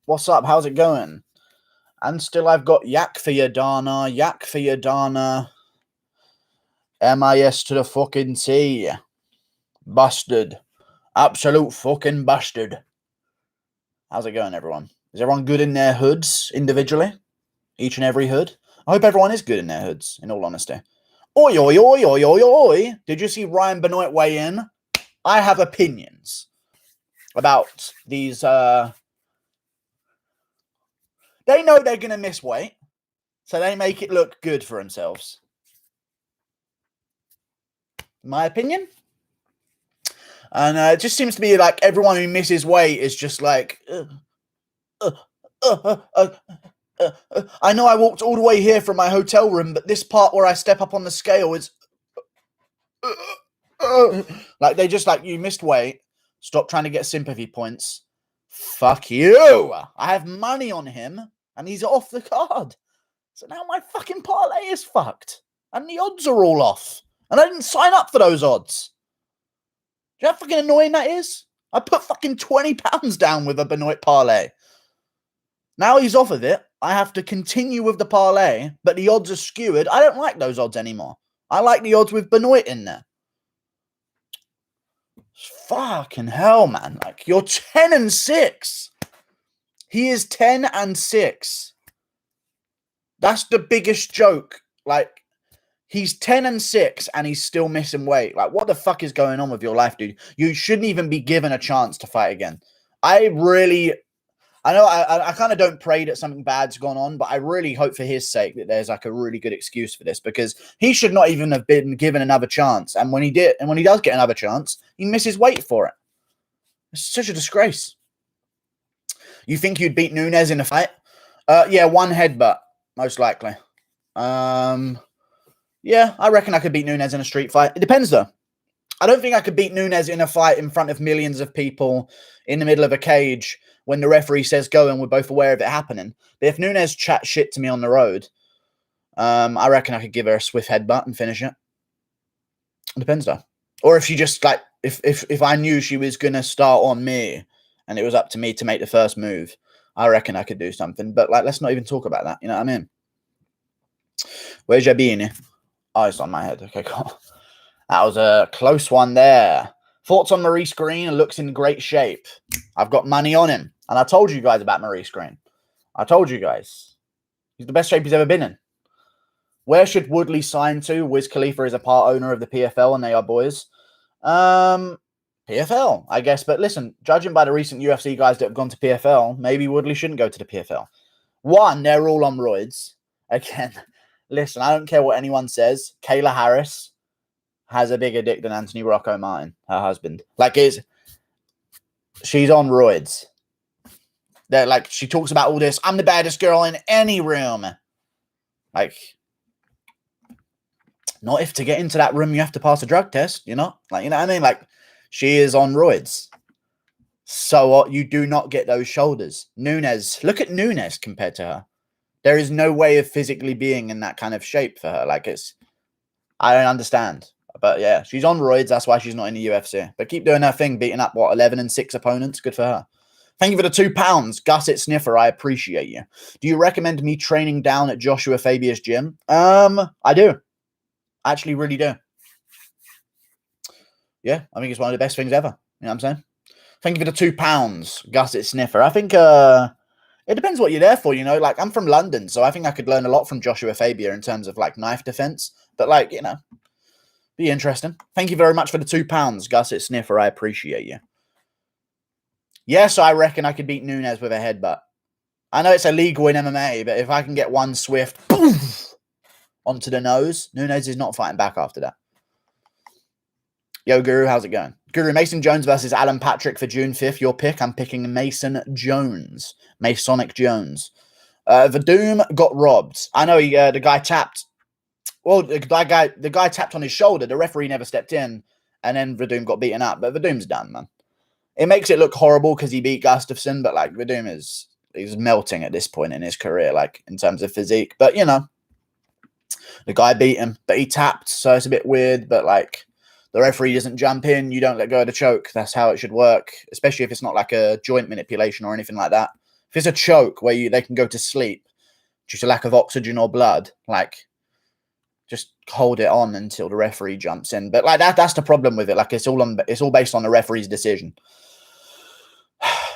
What's up? How's it going? And still I've got yak for your Dana. MIS to the fucking T. Bastard. Absolute fucking bastard. How's it going, everyone? Is everyone good in their hoods individually? Each and every hood? I hope everyone is good in their hoods, in all honesty. Oi, oi, oi, oi, oi, oi. Did you see Ryan Benoit weigh in? I have opinions about these. They know they're going to miss weight, so they make it look good for themselves. My opinion. And it just seems to be like everyone who misses weight is just like, I know I walked all the way here from my hotel room, but this part where I step up on the scale is like they just like, you missed weight. Stop trying to get sympathy points. Fuck you. I have money on him and he's off the card. So now my fucking parlay is fucked. And the odds are all off. And I didn't sign up for those odds. Do you know how fucking annoying that is? I put fucking £20 down with a Benoit parlay. Now he's off of it. I have to continue with the parlay, but the odds are skewed. I don't like those odds anymore. I like the odds with Benoit in there. Fucking hell, man. Like, you're 10-6. He is 10-6. That's the biggest joke. Like, he's 10-6 and he's still missing weight. Like, what the fuck is going on with your life, dude? You shouldn't even be given a chance to fight again. I know I kind of don't pray that something bad's gone on, but I really hope for his sake that there's like a really good excuse for this, because he should not even have been given another chance. And when he does get another chance, he misses weight for it. It's such a disgrace. You think you'd beat Nunes in a fight? Yeah, one headbutt, most likely. Yeah, I reckon I could beat Nunes in a street fight. It depends, though. I don't think I could beat Nunes in a fight in front of millions of people in the middle of a cage when the referee says go and we're both aware of it happening. But if Nunes chats shit to me on the road, I reckon I could give her a swift headbutt and finish it. It depends, though. Or if she just, like, if I knew she was going to start on me and it was up to me to make the first move, I reckon I could do something. But, like, let's not even talk about that. You know what I mean? Where's your beanie? Oh, it's on my head. Okay, cool. That was a close one there. Thoughts on Maurice Green? Looks in great shape. I've got money on him. And I told you guys about Maurice Green. I told you guys. He's the best shape he's ever been in. Where should Woodley sign to? Wiz Khalifa is a part owner of the PFL and they are boys. PFL, I guess. But listen, judging by the recent UFC guys that have gone to PFL, maybe Woodley shouldn't go to the PFL. One, they're all on roids. Again, listen, I don't care what anyone says. Kayla Harris has a bigger dick than Anthony Rocco Martin, her husband. Like, she's on roids. They're like, she talks about all this. I'm the baddest girl in any room. Like, not if to get into that room you have to pass a drug test, you know? Like, you know what I mean? Like, she is on roids. So what? You do not get those shoulders. Nunes, look at Nunes compared to her. There is no way of physically being in that kind of shape for her. Like, I don't understand. But yeah, she's on roids. That's why she's not in the UFC. But keep doing her thing, beating up, 11-6 opponents. Good for her. Thank you for the £2. Gusset Sniffer, I appreciate you. Do you recommend me training down at Joshua Fabia's gym? I do. I actually really do. Yeah, I think it's one of the best things ever. You know what I'm saying? Thank you for the £2. Gusset Sniffer. I think it depends what you're there for, you know? Like, I'm from London, so I think I could learn a lot from Joshua Fabia in terms of, like, knife defense. But, like, you know, be interesting. Thank you very much for the £2, Gusset Sniffer. I appreciate you. Yes, I reckon I could beat Nunes with a headbutt. I know it's illegal in MMA, but if I can get one swift poof, onto the nose, Nunes is not fighting back after that. Yo, Guru, how's it going? Guru, Mason Jones versus Alan Patrick for June 5th. Your pick? I'm picking Mason Jones. Masonic Jones. Vadum got robbed. I know the guy tapped. Well, the guy tapped on his shoulder. The referee never stepped in, and then Vadum got beaten up. But Vadum's done, man. It makes it look horrible because he beat Gustafsson, but like Vadum is melting at this point in his career, like in terms of physique. But you know, the guy beat him, but he tapped, so it's a bit weird. But like, the referee doesn't jump in, you don't let go of the choke. That's how it should work, especially if it's not like a joint manipulation or anything like that. If it's a choke where they can go to sleep due to lack of oxygen or blood, like, just hold it on until the referee jumps in. But like that's the problem with it. Like it's all based on the referee's decision.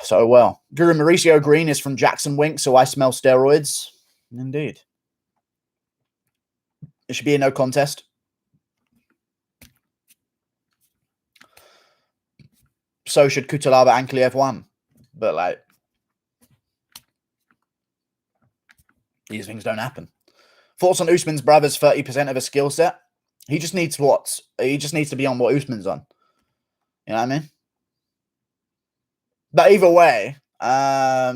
So well, Guru Mauricio Green is from Jackson Wink, so I smell steroids. Indeed. It should be a no contest. So should Kutalaba Ankleev won. But like, these things don't happen. Thoughts on Usman's brother's 30% of a skill set? He just needs what? He just needs to be on what Usman's on. You know what I mean? But either way, yeah,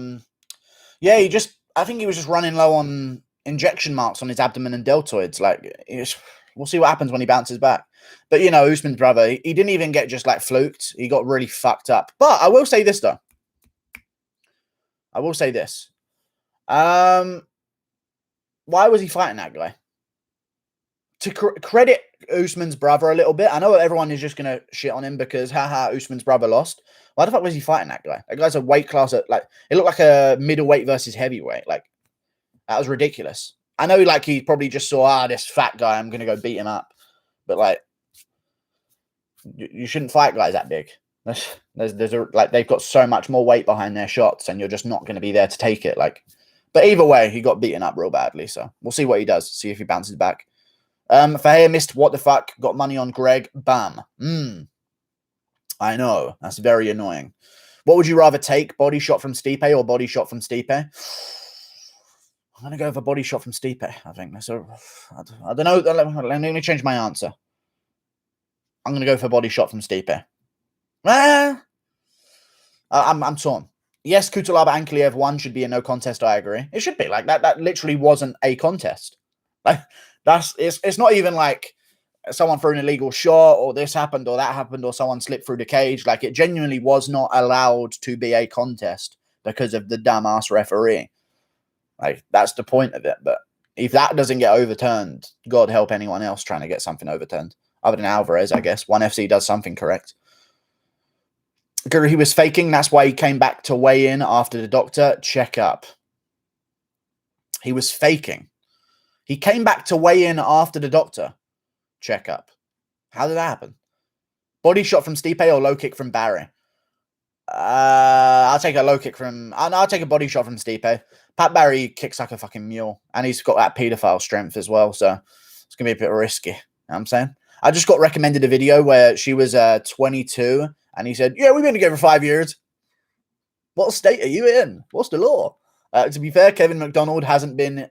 I think he was just running low on injection marks on his abdomen and deltoids. Like, we'll see what happens when he bounces back. But, you know, Usman's brother, he didn't even get just, like, fluked. He got really fucked up. But I will say this, though. I will say this. Why was he fighting that guy? To credit Usman's brother a little bit, I know everyone is just going to shit on him because, haha, Usman's brother lost. Why the fuck was he fighting that guy? That guy's a weight class at, like, it looked like a middleweight versus heavyweight. Like, that was ridiculous. I know, like, he probably just saw, this fat guy, I'm going to go beat him up. But, like, you shouldn't fight guys that big. Like, they've got so much more weight behind their shots, and you're just not going to be there to take it. Like, but either way, he got beaten up real badly. So we'll see what he does. See if he bounces back. Fahir missed what the fuck. Got money on Greg. Bam. I know. That's very annoying. What would you rather take? Body shot from Stipe or body shot from Stipe? I'm going to go for body shot from Stipe, I think. So, I don't know. Let me change my answer. I'm going to go for body shot from Stipe. I'm torn. Yes, Kutalaba Ankleev 1 should be a no contest. I agree. It should be. Like, that literally wasn't a contest. Like, it's not even like someone threw an illegal shot or this happened or that happened or someone slipped through the cage. Like, it genuinely was not allowed to be a contest because of the dumbass referee. Like, that's the point of it. But if that doesn't get overturned, God help anyone else trying to get something overturned. Other than Alvarez, I guess. ONE FC does something correct. Guru, he was faking. That's why he came back to weigh in after the doctor checkup. He was faking. He came back to weigh in after the doctor checkup. How did that happen? Body shot from Stipe or low kick from Barry? I'll take a low kick from... I'll take a body shot from Stipe. Pat Barry kicks like a fucking mule. And he's got that paedophile strength as well. So it's going to be a bit risky. You know what I'm saying? I just got recommended a video where she was 22. And he said, yeah, we've been together 5 years. What state are you in? What's the law? To be fair, Kevin McDonald hasn't been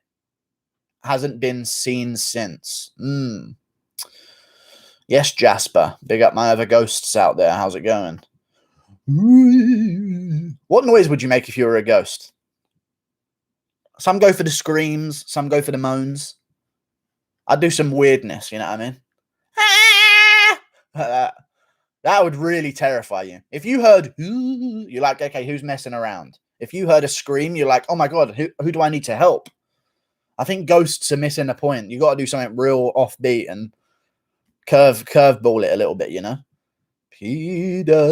seen since. Yes, Jasper. Big up my other ghosts out there. How's it going? What noise would you make if you were a ghost? Some go for the screams. Some go for the moans. I'd do some weirdness, you know what I mean? That would really terrify you. If you heard, you're like, okay, who's messing around? If you heard a scream, you're like, oh my God, who do I need to help? I think ghosts are missing the point. You got to do something real offbeat and curveball it a little bit, you know? Peter.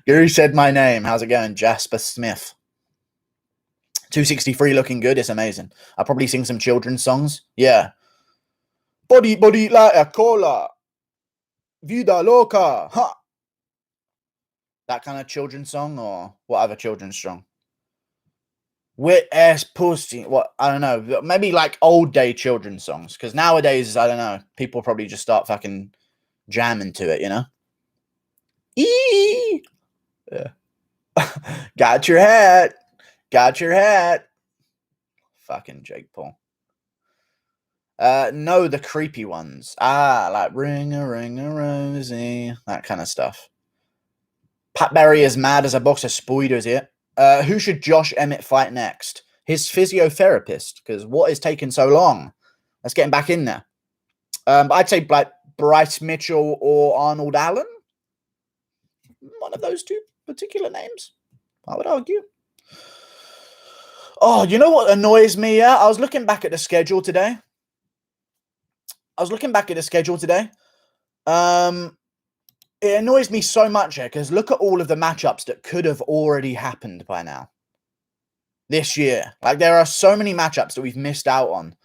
Guru said my name. How's it going? Jasper Smith. 263 looking good. It's amazing. I'll probably sing some children's songs. Yeah. Body like a cola. Vida loca. Ha. That kind of children's song or what other children's song? Wet ass pussy. What? I don't know. Maybe like old day children's songs. Because nowadays, I don't know. People probably just start fucking jamming to it, you know? Eee! Yeah. Got your hat. Got your hat. Fucking Jake Paul. No, the creepy ones. Like ring a rosy. That kind of stuff. Pat Barry is mad as a box of spoilers here. Who should Josh Emmett fight next? His physiotherapist, because what is taking so long? Let's get him back in there. But I'd say like Bryce Mitchell or Arnold Allen. One of those two particular names, I would argue. Oh, you know what annoys me? Yeah, I was looking back at the schedule today. It annoys me so much here because look at all of the matchups that could have already happened by now. This year. Like, there are so many matchups that we've missed out on.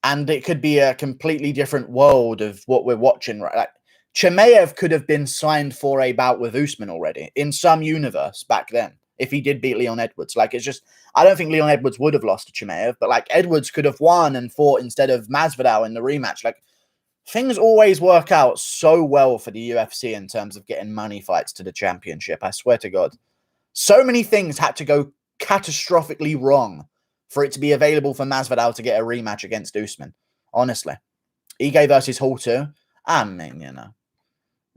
And it could be a completely different world of what we're watching. Right? Like, Chimaev could have been signed for a bout with Usman already in some universe back then if he did beat Leon Edwards. Like, it's just, I don't think Leon Edwards would have lost to Chimaev, but like Edwards could have won and fought instead of Masvidal in the rematch. Like, things always work out so well for the UFC in terms of getting money fights to the championship. I swear to God. So many things had to go catastrophically wrong for it to be available for Masvidal to get a rematch against Usman. Honestly. Ige versus Hall 2. I mean,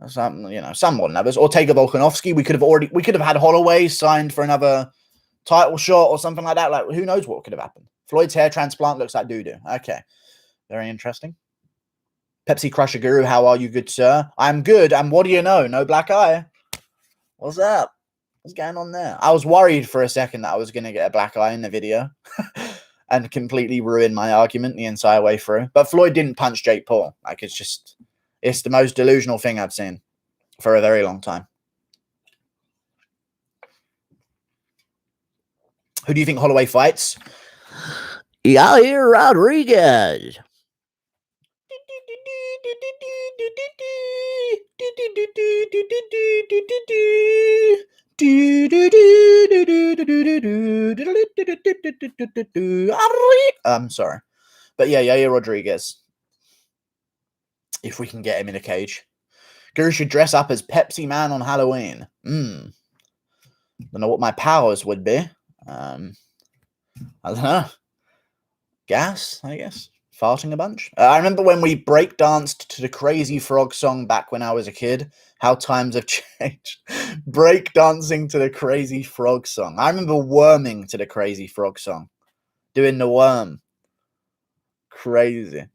some more than others. Ortega Volkanovski. We could have had Holloway signed for another title shot or something like that. Like, who knows what could have happened? Floyd's hair transplant looks like doo-doo. Okay. Very interesting. Pepsi Crusher Guru, how are you, good sir? I'm good. And what do you know? No black eye. What's up? What's going on there? I was worried for a second that I was going to get a black eye in the video and completely ruin my argument the entire way through. But Floyd didn't punch Jake Paul. Like, it's the most delusional thing I've seen for a very long time. Who do you think Holloway fights? Yair Rodriguez. I'm sorry. But yeah, Yair Rodriguez. If we can get him in a cage. Guru should dress up as Pepsi Man on Halloween. Don't know what my powers would be. I don't know. Gas, I guess. Farting a bunch. I remember when we break danced to the Crazy Frog song back when I was a kid. How times have changed. Break dancing to the Crazy Frog song. I remember worming to the Crazy Frog song. Doing the worm. Crazy.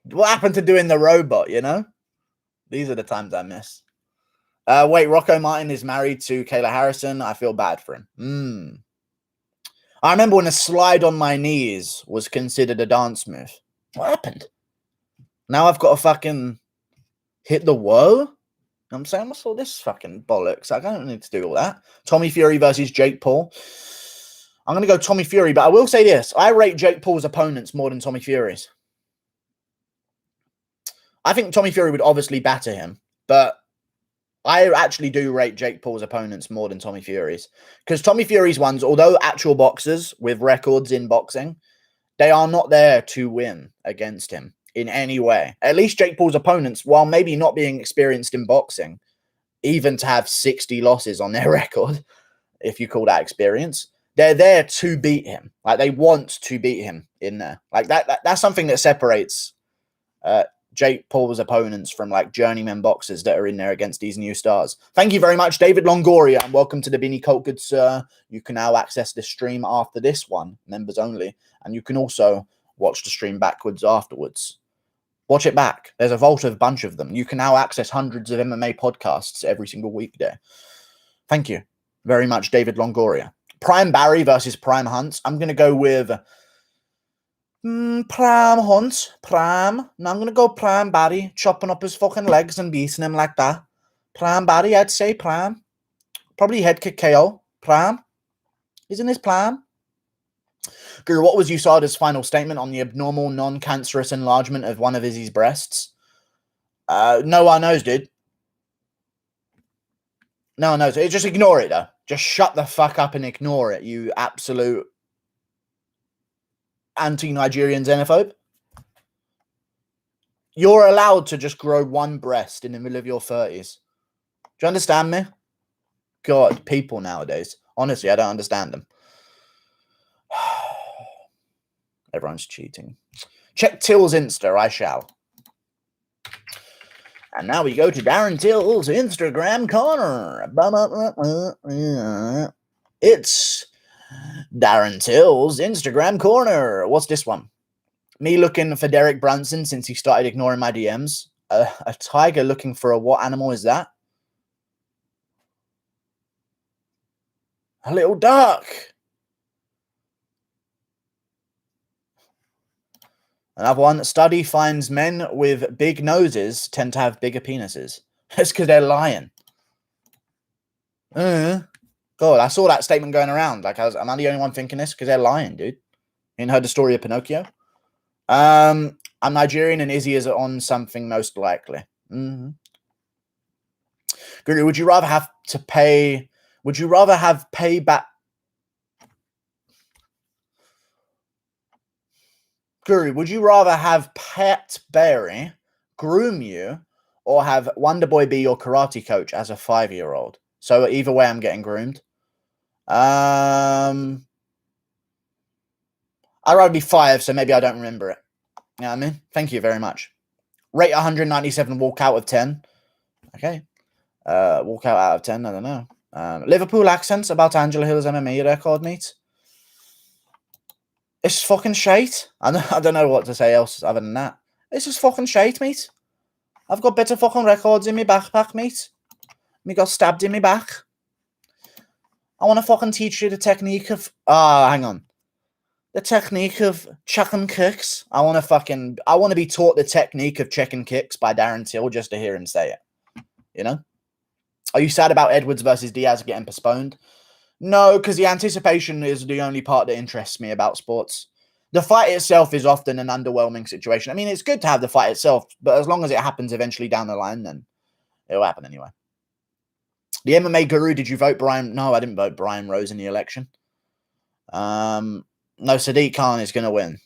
What happened to doing the robot, you know? These are the times I miss. Wait, Rocco Martin is married to Kayla Harrison. I feel bad for him. I remember when a slide on my knees was considered a dance move. What happened? Now I've got to fucking hit the wall? I'm saying, what's all this fucking bollocks? I don't need to do all that. Tommy Fury versus Jake Paul. I'm going to go Tommy Fury, but I will say this. I rate Jake Paul's opponents more than Tommy Fury's. I think Tommy Fury would obviously batter him, but I actually do rate Jake Paul's opponents more than Tommy Fury's. Because Tommy Fury's ones, although actual boxers with records in boxing, they are not there to win against him in any way. At least Jake Paul's opponents, while maybe not being experienced in boxing, even to have 60 losses on their record, if you call that experience, they're there to beat him. Like, they want to beat him in there. Like, that's something that separates Jake Paul's opponents from like journeyman boxers that are in there against these new stars. Thank you very much, David Longoria, and welcome to the Binny Cult, good sir. You can now access the stream after this one, members only, and you can also watch the stream backwards afterwards. Watch it back. There's a vault of a bunch of them. You can now access hundreds of MMA podcasts every single weekday. Thank you very much, David Longoria. Prime Barry versus Prime Hunt. I'm going to go with Prime Hunt. Prime. No, I'm going to go Prime Barry, chopping up his fucking legs and beating him like that. Prime Barry, I'd say Prime. Probably head kick KO. Prime. Isn't this Prime? Guru, what was USADA's final statement on the abnormal, non-cancerous enlargement of one of Izzy's breasts? No one knows, dude. No one knows. Just ignore it, though. Just shut the fuck up and ignore it, you absolute anti-Nigerian xenophobe. You're allowed to just grow one breast in the middle of your 30s. Do you understand me? God, people nowadays. Honestly, I don't understand them. Everyone's cheating. Check Till's Insta, I shall. And now we go to Darren Till's Instagram corner. It's Darren Till's Instagram corner. What's this one? Me looking for Derrick Brunson since he started ignoring my DMs. A tiger looking for a what animal is that? A little duck. Another one. Study finds men with big noses tend to have bigger penises. It's because they're lying. God, I saw that statement going around. Like, am I the only one thinking this? Because they're lying, dude. You heard the story of Pinocchio? I'm Nigerian and Izzy is on something most likely. Guru, would you rather have payback? Guru, would you rather have Pat Berry groom you or have Wonderboy be your karate coach as a 5-year-old? So either way, I'm getting groomed. I'd rather be 5, so maybe I don't remember it. You know what I mean? Thank you very much. Rate 197, walk out of 10. Okay. Walk out of 10, I don't know. Liverpool accents about Angela Hill's MMA record, mate. It's fucking shite. I don't know what to say else other than that. It's just fucking shite, mate. I've got better fucking records in my backpack, mate. Me got stabbed in my back. I want to fucking teach you the technique of... hang on. The technique of chucking kicks. I want to be taught the technique of checking kicks by Darren Till just to hear him say it. You know? Are you sad about Edwards versus Diaz getting postponed? No, because the anticipation is the only part that interests me about sports. The fight itself is often an underwhelming situation. I mean, it's good to have the fight itself, but as long as it happens eventually down the line, then it'll happen anyway. The MMA Guru, did you vote Brian? No, I didn't vote Brian Rose in the election. No, Sadiq Khan is going to win.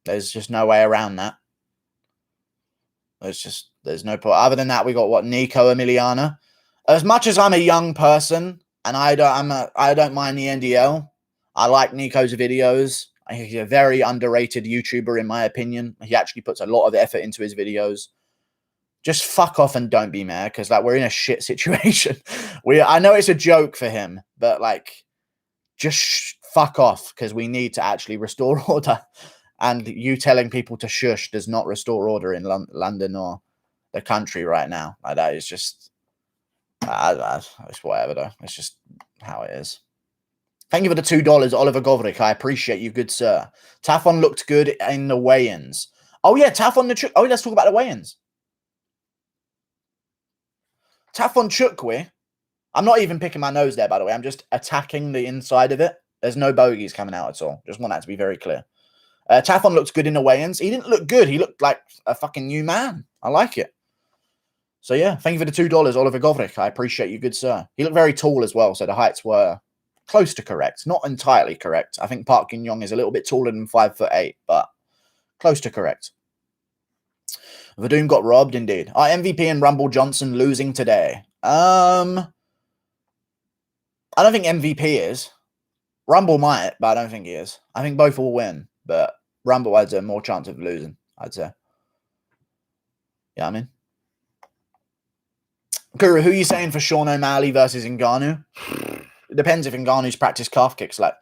There's just no way around that. There's no point. Other than that, we got what, Nico Emiliana. As much as I'm a young person and I don't mind the NDL, I like Nico's videos. He's a very underrated YouTuber in my opinion. He actually puts a lot of effort into his videos. Just fuck off and don't be mad, because like we're in a shit situation. I know it's a joke for him, but like just fuck off, because we need to actually restore order. And you telling people to shush does not restore order in London or the country right now. Like that is just, it's whatever though. It's just how it is. Thank you for the $2, Oliver Govrick. I appreciate you, good sir. Tafon looked good in the weigh-ins. Oh yeah, Tafon let's talk about the weigh-ins. Tafon Chukwi. I'm not even picking my nose there, by the way. I'm just attacking the inside of it. There's no bogeys coming out at all. Just want that to be very clear. Tafon looks good in the weigh-ins. He didn't look good. He looked like a fucking new man. I like it. So yeah, thank you for the $2, Oliver Govrick. I appreciate you, good sir. He looked very tall as well, so the heights were close to correct. Not entirely correct. I think Park Yin-yong is a little bit taller than 5'8", but close to correct. Vadoon got robbed, indeed. MVP and Rumble Johnson losing today. I don't think MVP is. Rumble might, but I don't think he is. I think both will win, but Rumble has a more chance of losing, I'd say. Yeah, I mean. Guru, who are you saying for Sean O'Malley versus Ngannou? It depends if Ngannou's practiced calf kicks. Like,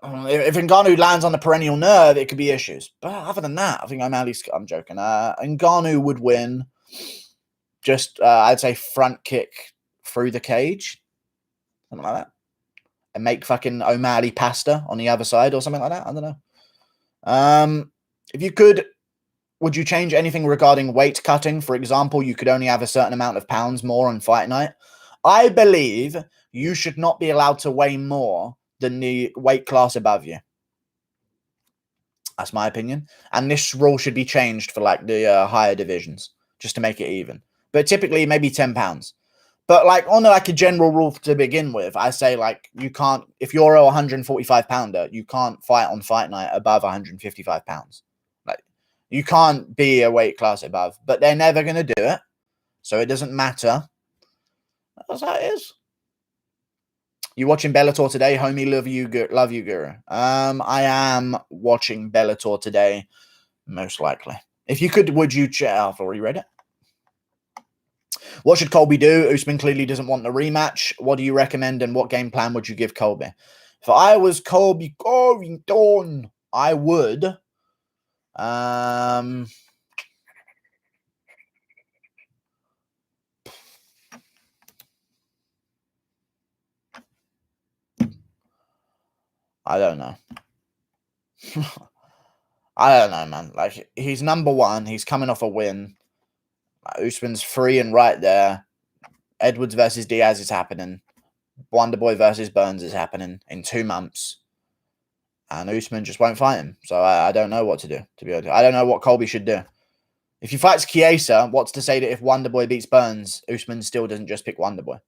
if Ngannou lands on the perennial nerve, it could be issues. But other than that, I think O'Malley's... I'm joking. Ngannou would win. Just, I'd say front kick through the cage. Something like that. And make fucking O'Malley pasta on the other side or something like that. I don't know. If you could... Would you change anything regarding weight cutting? For example, you could only have a certain amount of pounds more on fight night. I believe you should not be allowed to weigh more than the weight class above you. That's my opinion. And this rule should be changed for like the higher divisions, just to make it even. But typically maybe 10 pounds. But like on like a general rule to begin with, I say like you can't, if you're a 145 pounder, you can't fight on fight night above 155 pounds. Like you can't be a weight class above, but they're never going to do it. So it doesn't matter. That's how it is. You watching Bellator today, homie? Love you, Guru. I am watching Bellator today, most likely. If you could, would you check? I've already read it. What should Colby do? Usman clearly doesn't want the rematch. What do you recommend, and what game plan would you give Colby? If I was Colby Covington, I would. I don't know. I don't know, man. Like, he's number one. He's coming off a win. Usman's free and right there. Edwards versus Diaz is happening. Wonderboy versus Burns is happening in 2 months. And Usman just won't fight him. So I don't know what to do, to be honest. I don't know what Colby should do. If he fights Chiesa, what's to say that if Wonderboy beats Burns, Usman still doesn't just pick Wonderboy?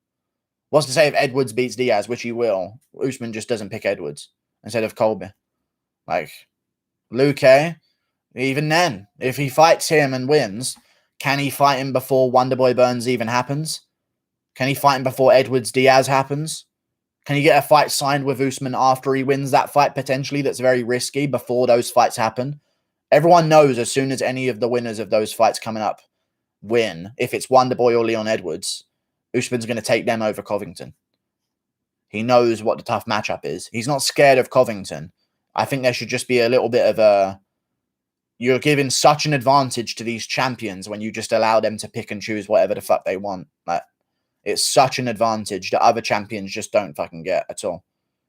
What's to say if Edwards beats Diaz, which he will, Usman just doesn't pick Edwards instead of Colby? Like, Luque, even then, if he fights him and wins, can he fight him before Wonderboy Burns even happens? Can he fight him before Edwards Diaz happens? Can he get a fight signed with Usman after he wins that fight potentially? That's very risky before those fights happen. Everyone knows as soon as any of the winners of those fights coming up win, if it's Wonderboy or Leon Edwards, Usman's going to take them over Covington. He knows what the tough matchup is. He's not scared of Covington. I think there should just be a little bit of a... You're giving such an advantage to these champions when you just allow them to pick and choose whatever the fuck they want. Like, it's such an advantage that other champions just don't fucking get at all.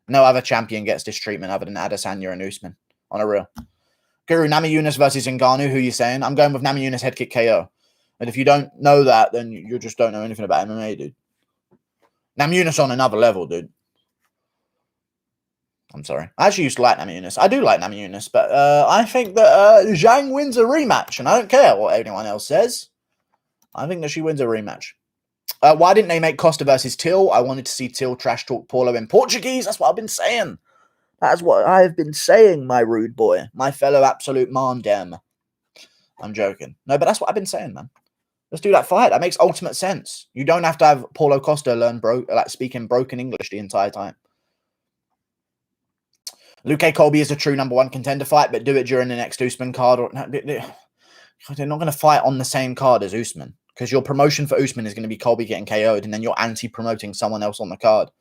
No other champion gets this treatment other than Adesanya and Usman. On a real. Guru, Namajunas versus Ngannou, who are you saying? I'm going with Namajunas head kick KO. And if you don't know that, then you just don't know anything about MMA, dude. Namajunas on another level, dude. I'm sorry. I actually used to like Namajunas. I do like Namajunas, but I think that Zhang wins a rematch, and I don't care what anyone else says. I think that she wins a rematch. Why didn't they make Costa versus Till? I wanted to see Till trash talk Paulo in Portuguese. That's what I've been saying. That's what I've been saying, my rude boy. My fellow absolute mandem. I'm joking. No, but that's what I've been saying, man. Let's do that fight. That makes ultimate sense. You don't have to have Paulo Costa learn speaking broken English the entire time. Luque Colby is a true #1 contender fight, but do it during the next Usman card. They're not going to fight on the same card as Usman, because your promotion for Usman is going to be Colby getting KO'd, and then you're anti-promoting someone else on the card.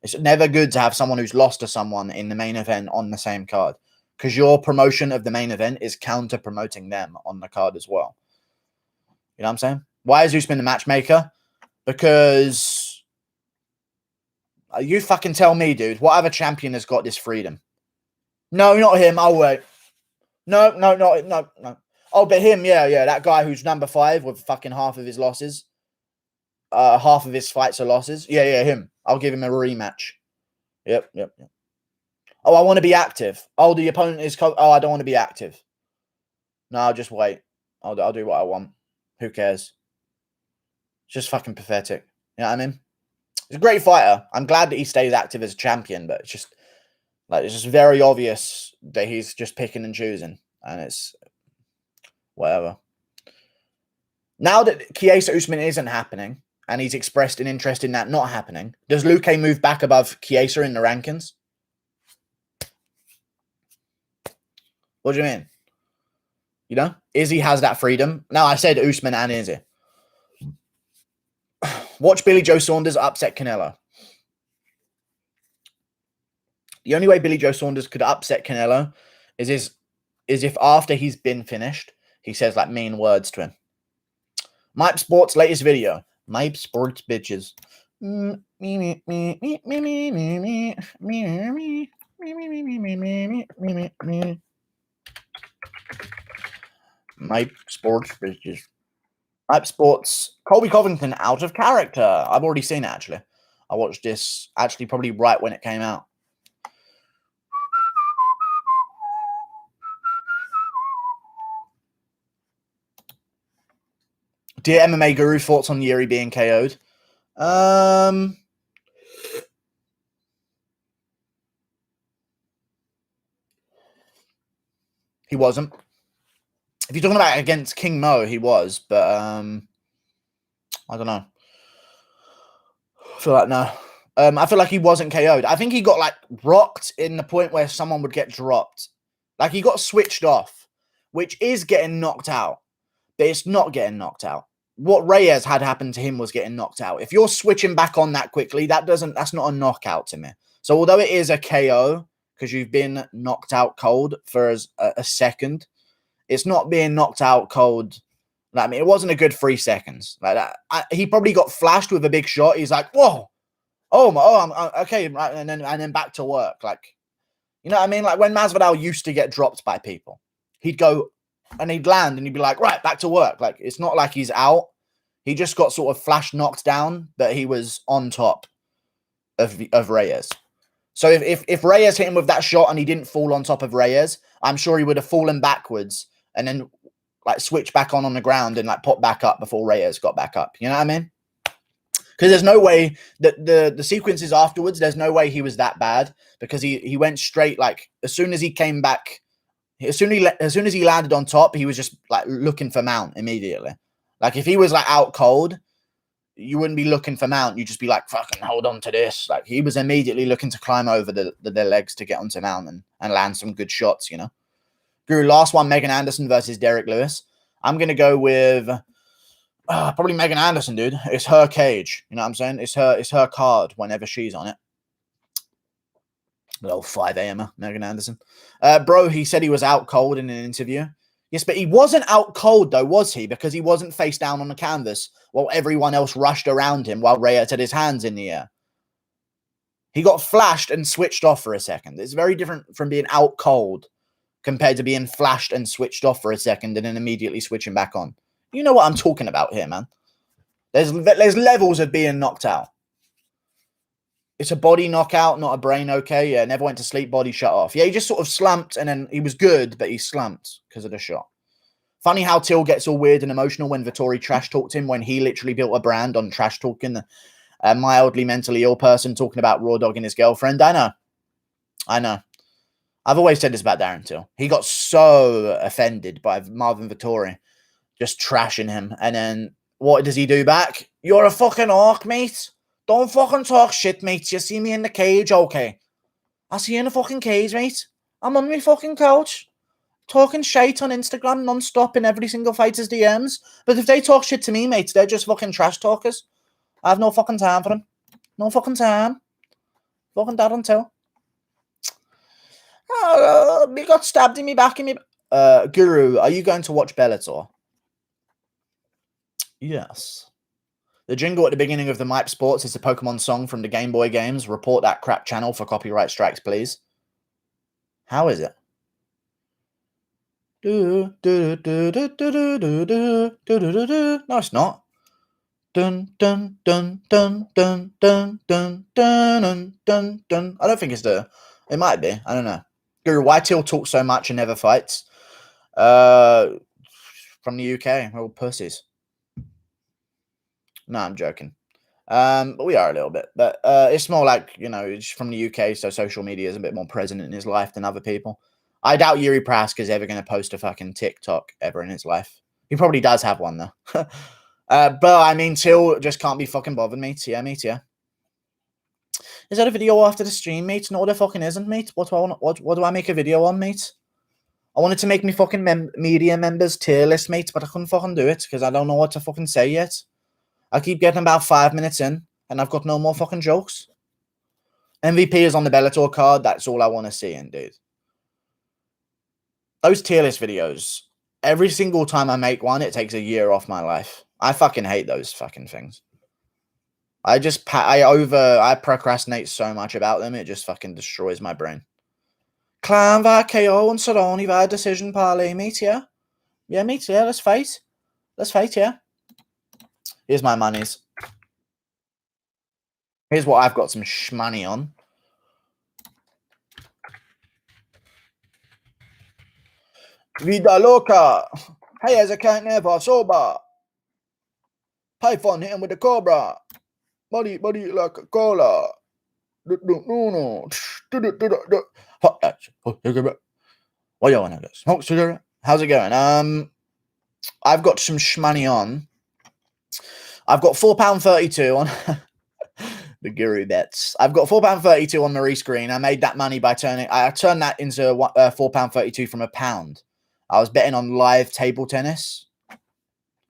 It's never good to have someone who's lost to someone in the main event on the same card, because your promotion of the main event is counter-promoting them on the card as well. You know what I'm saying? Why is Usman the matchmaker? Because you fucking tell me, dude. What other champion has got this freedom? No, not him. I'll wait. No. Oh, but him, yeah. That guy who's #5 with fucking half of his losses. Half of his fights are losses. Yeah, him. I'll give him a rematch. Yep. Oh, I want to be active. Oh, the opponent is... Oh, I don't want to be active. No, I'll just wait. I'll do what I want. Who cares? It's just fucking pathetic. You know what I mean? He's a great fighter. I'm glad that he stays active as a champion, but it's just very obvious that he's just picking and choosing, and it's whatever. Now that Chiesa Usman isn't happening, and he's expressed an interest in that not happening, does Luque move back above Chiesa in the rankings? What do you mean? You know, Izzy has that freedom. Now, I said Usman and Izzy. Watch Billy Joe Saunders upset Canelo. The only way Billy Joe Saunders could upset Canelo is if after he's been finished, he says like mean words to him. Mype Sports latest video. Mype Sports bitches. Mype Sports bitches. Mype Sports. Colby Covington out of character. I've already seen it, actually. I watched this actually probably right when it came out. Dear MMA Guru, thoughts on Yuri being KO'd? He wasn't. If you're talking about against King Mo, he was, but I don't know. I feel like no. I feel like he wasn't KO'd. I think he got like rocked in the point where someone would get dropped. Like he got switched off, which is getting knocked out, but it's not getting knocked out. What Reyes had happened to him was getting knocked out. If you're switching back on that quickly, that's not a knockout to me. So although it is a KO because you've been knocked out cold for a second, it's not being knocked out cold. Like, I mean, it wasn't a good 3 seconds. Like that, he probably got flashed with a big shot. He's like, "Whoa, I'm okay," right, and then back to work. Like, you know what I mean? Like when Masvidal used to get dropped by people, he'd go, and he'd land and he'd be like, right, back to work. Like, it's not like he's out. He just got sort of flash knocked down, but he was on top of Reyes. So if Reyes hit him with that shot and he didn't fall on top of Reyes, I'm sure he would have fallen backwards and then like switch back on the ground and like pop back up before Reyes got back up. You know what I mean? Because there's no way that the sequences afterwards, there's no way he was that bad, because he went straight, like as soon as he came back, as soon as he landed on top, he was just like looking for mount immediately. Like if he was like out cold, you wouldn't be looking for mount. You'd just be like, fucking hold on to this. Like he was immediately looking to climb over the legs to get onto mount and land some good shots, you know. Guru, last one, Megan Anderson versus Derrick Lewis. I'm going to go with probably Megan Anderson, dude. It's her cage. You know what I'm saying? It's her card whenever she's on it. Little 5 a.m. Megan Anderson. Bro, he said he was out cold in an interview. Yes, but he wasn't out cold, though, was he? Because he wasn't face down on the canvas while everyone else rushed around him while Reyes had his hands in the air. He got flashed and switched off for a second. It's very different from being out cold compared to being flashed and switched off for a second and then immediately switching back on. You know what I'm talking about here, man. There's levels of being knocked out. It's a body knockout, not a brain, okay? Yeah, never went to sleep, body shut off. Yeah, he just sort of slumped, and then he was good, but he slumped because of the shot. Funny how Till gets all weird and emotional when Vettori trash talked him, when he literally built a brand on trash talking a mildly mentally ill person talking about raw dogging his girlfriend. I know. I've always said this about Darren Till. He got so offended by Marvin Vettori just trashing him, and then what does he do back? You're a fucking orc, mate. Don't fucking talk shit, mate. You see me in the cage, okay? I see you in the fucking cage, mate. I'm on my fucking couch, talking shit on Instagram non-stop in every single fighter's DMs. But if they talk shit to me, mate, they're just fucking trash talkers. I have no fucking time for them. No fucking time. Fucking dad until. We got stabbed in me back in me. Guru, are you going to watch Bellator? Yes. The jingle at the beginning of the Mipe Sports is a Pokemon song from the Game Boy games. Report that crap channel for copyright strikes, please. How is it? No, it's not. Dun dun dun dun dun dun dun dun dun dun. I don't think it's the. It might be. I don't know. Guru, why Till talks so much and never fights? From the UK, we're all pussies. No, I'm joking. But we are a little bit. But it's more like, you know, it's from the UK, so social media is a bit more present in his life than other people. I doubt Yuri Prask is ever going to post a fucking TikTok ever in his life. He probably does have one, though. But, I mean, Till just can't be fucking bothered, mate. Yeah, mate, yeah. Is that a video after the stream, mate? No, there fucking isn't, mate. What do I make a video on, mate? I wanted to make me fucking media members tier list, mate, but I couldn't fucking do it because I don't know what to fucking say yet. I keep getting about 5 minutes in, and I've got no more fucking jokes. MVP is on the Bellator card. That's all I want to see, indeed. Those tier list videos, every single time I make one, it takes a year off my life. I fucking hate those fucking things. I procrastinate so much about them, it just fucking destroys my brain. Clan via KO and Cerrone via decision parlay, mate, yeah? Yeah, mate, yeah, let's fight. Let's fight, yeah? Here's my monies. Here's what I've got some shmoney on. Vida loca. Hey, as I can't never sober. Python hit him with the cobra. Body like a cola. No. What do you want to do? Smoke cigarette? How's it going? I've got some shmoney on. I've got £4.32 on the Guru bets. I've got £4.32 on Maurice Green. I made that money by I turned that into £4.32 from £1. I was betting on live table tennis.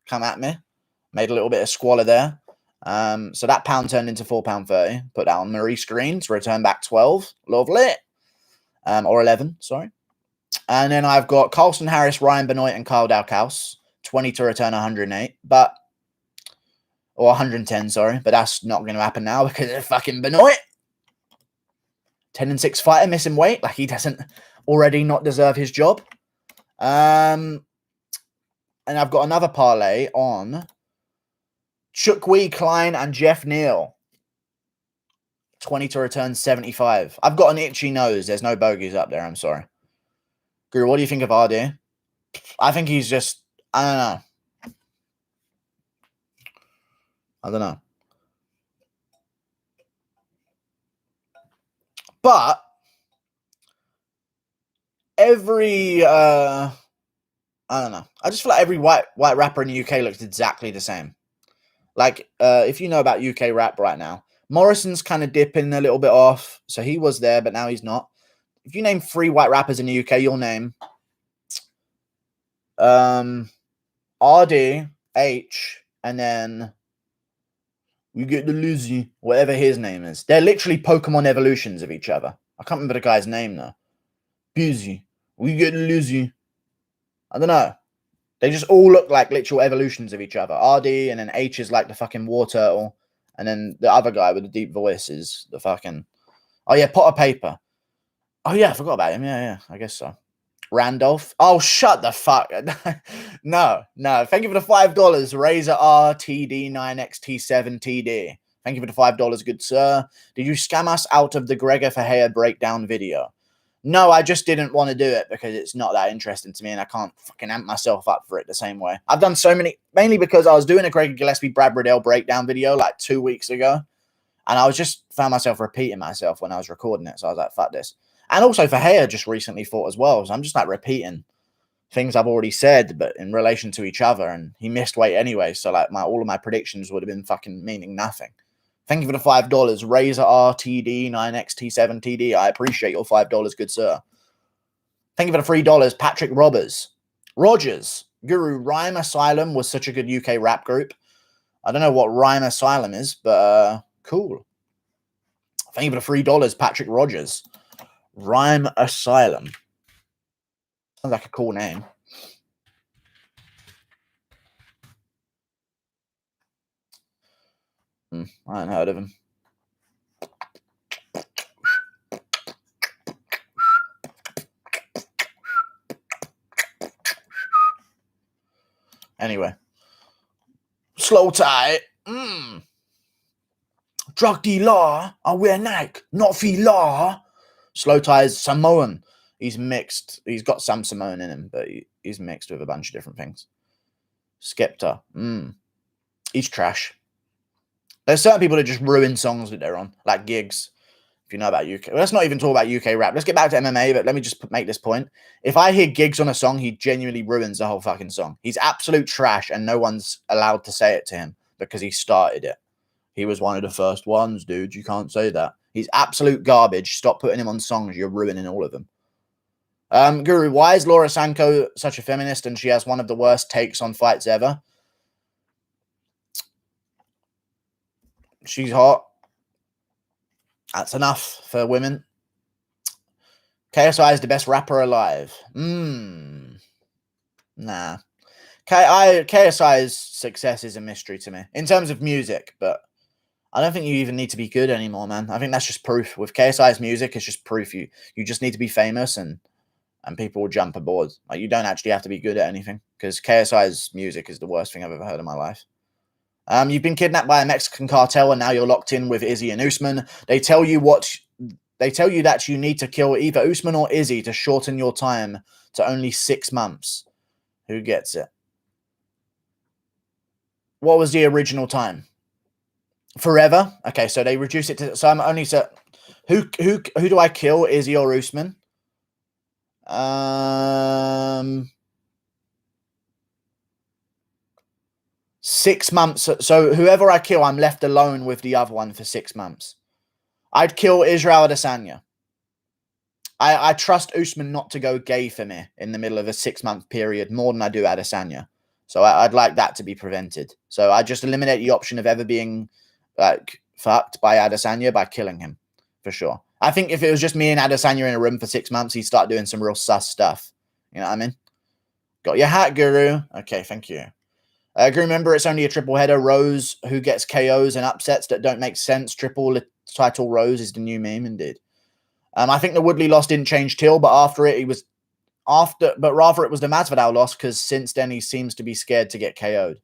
Come at me. Made a little bit of squalor there. So that pound turned into £4.30. Put that on Maurice Green to return back 12. Lovely. Or 11, sorry. And then I've got Carlson Harris, Ryan Benoit, and Kyle Dalkaus. 20 to return 108. Or 110, sorry. But that's not going to happen now because of fucking Benoit. 10-6 fighter, missing weight. Like he doesn't already not deserve his job. And I've got another parlay on Chukwi, Klein, and Jeff Neal. 20 to return, 75. I've got an itchy nose. There's no bogeys up there. I'm sorry. Guru, what do you think of RD? I think he's just, I don't know. But every, I don't know. I just feel like every white rapper in the UK looks exactly the same. Like, if you know about UK rap right now, Morrison's kind of dipping a little bit off. So he was there, but now he's not. If you name 3 white rappers in the UK, you'll name RD, H, and then you get the Lizzie, whatever his name is. They're literally Pokemon evolutions of each other. I can't remember the guy's name though. Busy. We get the Lizzie. I don't know. They just all look like literal evolutions of each other. RD, and then H is like the fucking war turtle. And then the other guy with the deep voice is the fucking... Oh, yeah, Potter Paper. Oh, yeah, I forgot about him. Yeah, I guess so. Randolph. Oh, shut the fuck. No. Thank you for the $5. Razor RTD9XT7TD. Thank you for the $5, good sir. Did you scam us out of the Gregor Fahea breakdown video? No, I just didn't want to do it because it's not that interesting to me and I can't fucking amp myself up for it the same way. I've done so many, mainly because I was doing a Gregor Gillespie Brad Riddell breakdown video like 2 weeks ago. And I was just found myself repeating myself when I was recording it. So I was like, fuck this. And also Fahea just recently fought as well. So I'm just like repeating things I've already said, but in relation to each other. And he missed weight anyway. So like all of my predictions would have been fucking meaning nothing. Thank you for the $5. Razor RTD9XT7TD. I appreciate your $5, good sir. Thank you for the $3. Patrick Rogers. Guru, Rhyme Asylum was such a good UK rap group. I don't know what Rhyme Asylum is, but cool. Thank you for the $3. Patrick Rogers. Rhyme Asylum. Sounds like a cool name. I haven't heard of him. Anyway. Slow tie. Drug dealer. I wear Nike. Not fila. Slow tie is Samoan. He's mixed. He's got some Samoan in him, but he's mixed with a bunch of different things. Skepta. He's trash. There's certain people that just ruin songs that they're on, like gigs. If you know about UK. Well, let's not even talk about UK rap. Let's get back to MMA, but let me just make this point. If I hear gigs on a song, he genuinely ruins the whole fucking song. He's absolute trash, and no one's allowed to say it to him because he started it. He was one of the first ones, dude. You can't say that. He's absolute garbage. Stop putting him on songs. You're ruining all of them. Guru, why is Laura Sanko such a feminist and she has one of the worst takes on fights ever? She's hot. That's enough for women. KSI is the best rapper alive. Nah. KSI's success is a mystery to me in terms of music, but I don't think you even need to be good anymore, man. I think that's just proof. With KSI's music, it's just proof you just need to be famous and people will jump aboard. Like, you don't actually have to be good at anything because KSI's music is the worst thing I've ever heard in my life. You've been kidnapped by a Mexican cartel and now you're locked in with Izzy and Usman. They tell you that you need to kill either Usman or Izzy to shorten your time to only 6 months. Who gets it? What was the original time? Forever? Okay, so they reduce it to... So I'm only... So who do I kill, Izzy or Usman? 6 months. So whoever I kill, I'm left alone with the other one for 6 months. I'd kill Israel Adesanya. I trust Usman not to go gay for me in the middle of a 6-month period more than I do Adesanya. So I'd like that to be prevented. So I just eliminate the option of ever being like fucked by Adesanya by killing him for sure. I think if it was just me and Adesanya in a room for 6 months, he'd start doing some real sus stuff. You know what I mean? Got your hat, Guru. Okay, thank you. Remember, it's only a triple header. Rose, who gets KOs and upsets that don't make sense. Triple title Rose is the new meme, indeed. I think the Woodley loss didn't change Till, but after it, he was but rather it was the Masvidal loss because since then he seems to be scared to get KO'd.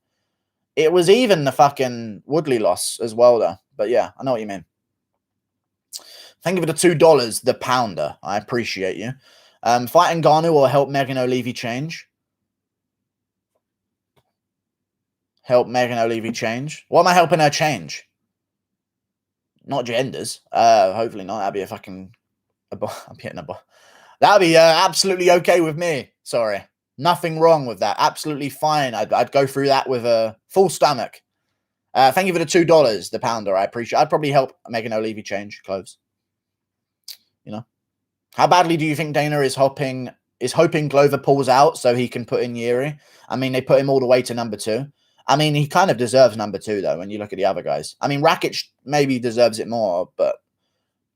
It was even the fucking Woodley loss as well, though. But yeah, I know what you mean. Thank you for the $2, the pounder. I appreciate you. Fighting Ngannou will help Megan O'Leary change. Help Megan O'Leary change. What am I helping her change? Not genders. Hopefully not. That'd be a fucking... I'm hitting a ball. That'd be absolutely okay with me. Sorry. Nothing wrong with that. Absolutely fine. I'd go through that with a full stomach. Thank you for the $2, the pounder. I appreciate it. I'd probably help Megan O'Leary change clothes. You know? How badly do you think Dana is hoping Glover pulls out so he can put in Yuri? I mean, they put him all the way to number 2. I mean, he kind of deserves number 2, though, when you look at the other guys. I mean, Rakic maybe deserves it more, but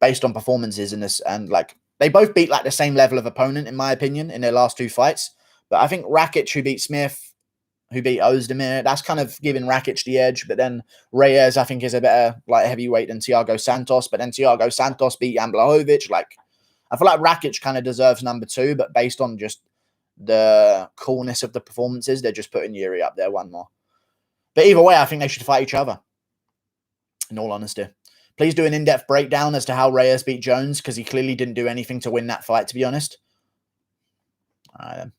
based on performances in this, and like, they both beat like the same level of opponent, in my opinion, in their last 2 fights. But I think Rakic, who beat Smith, who beat Ozdemir, that's kind of giving Rakic the edge. But then Reyes, I think, is a better like heavyweight than Thiago Santos. But then Thiago Santos beat Jan Blachowicz. Like, I feel like Rakic kind of deserves number 2, but based on just the coolness of the performances, they're just putting Yuri up there one more. But either way, I think they should fight each other, in all honesty. Please do an in-depth breakdown as to how Reyes beat Jones, because he clearly didn't do anything to win that fight, to be honest. All right, then.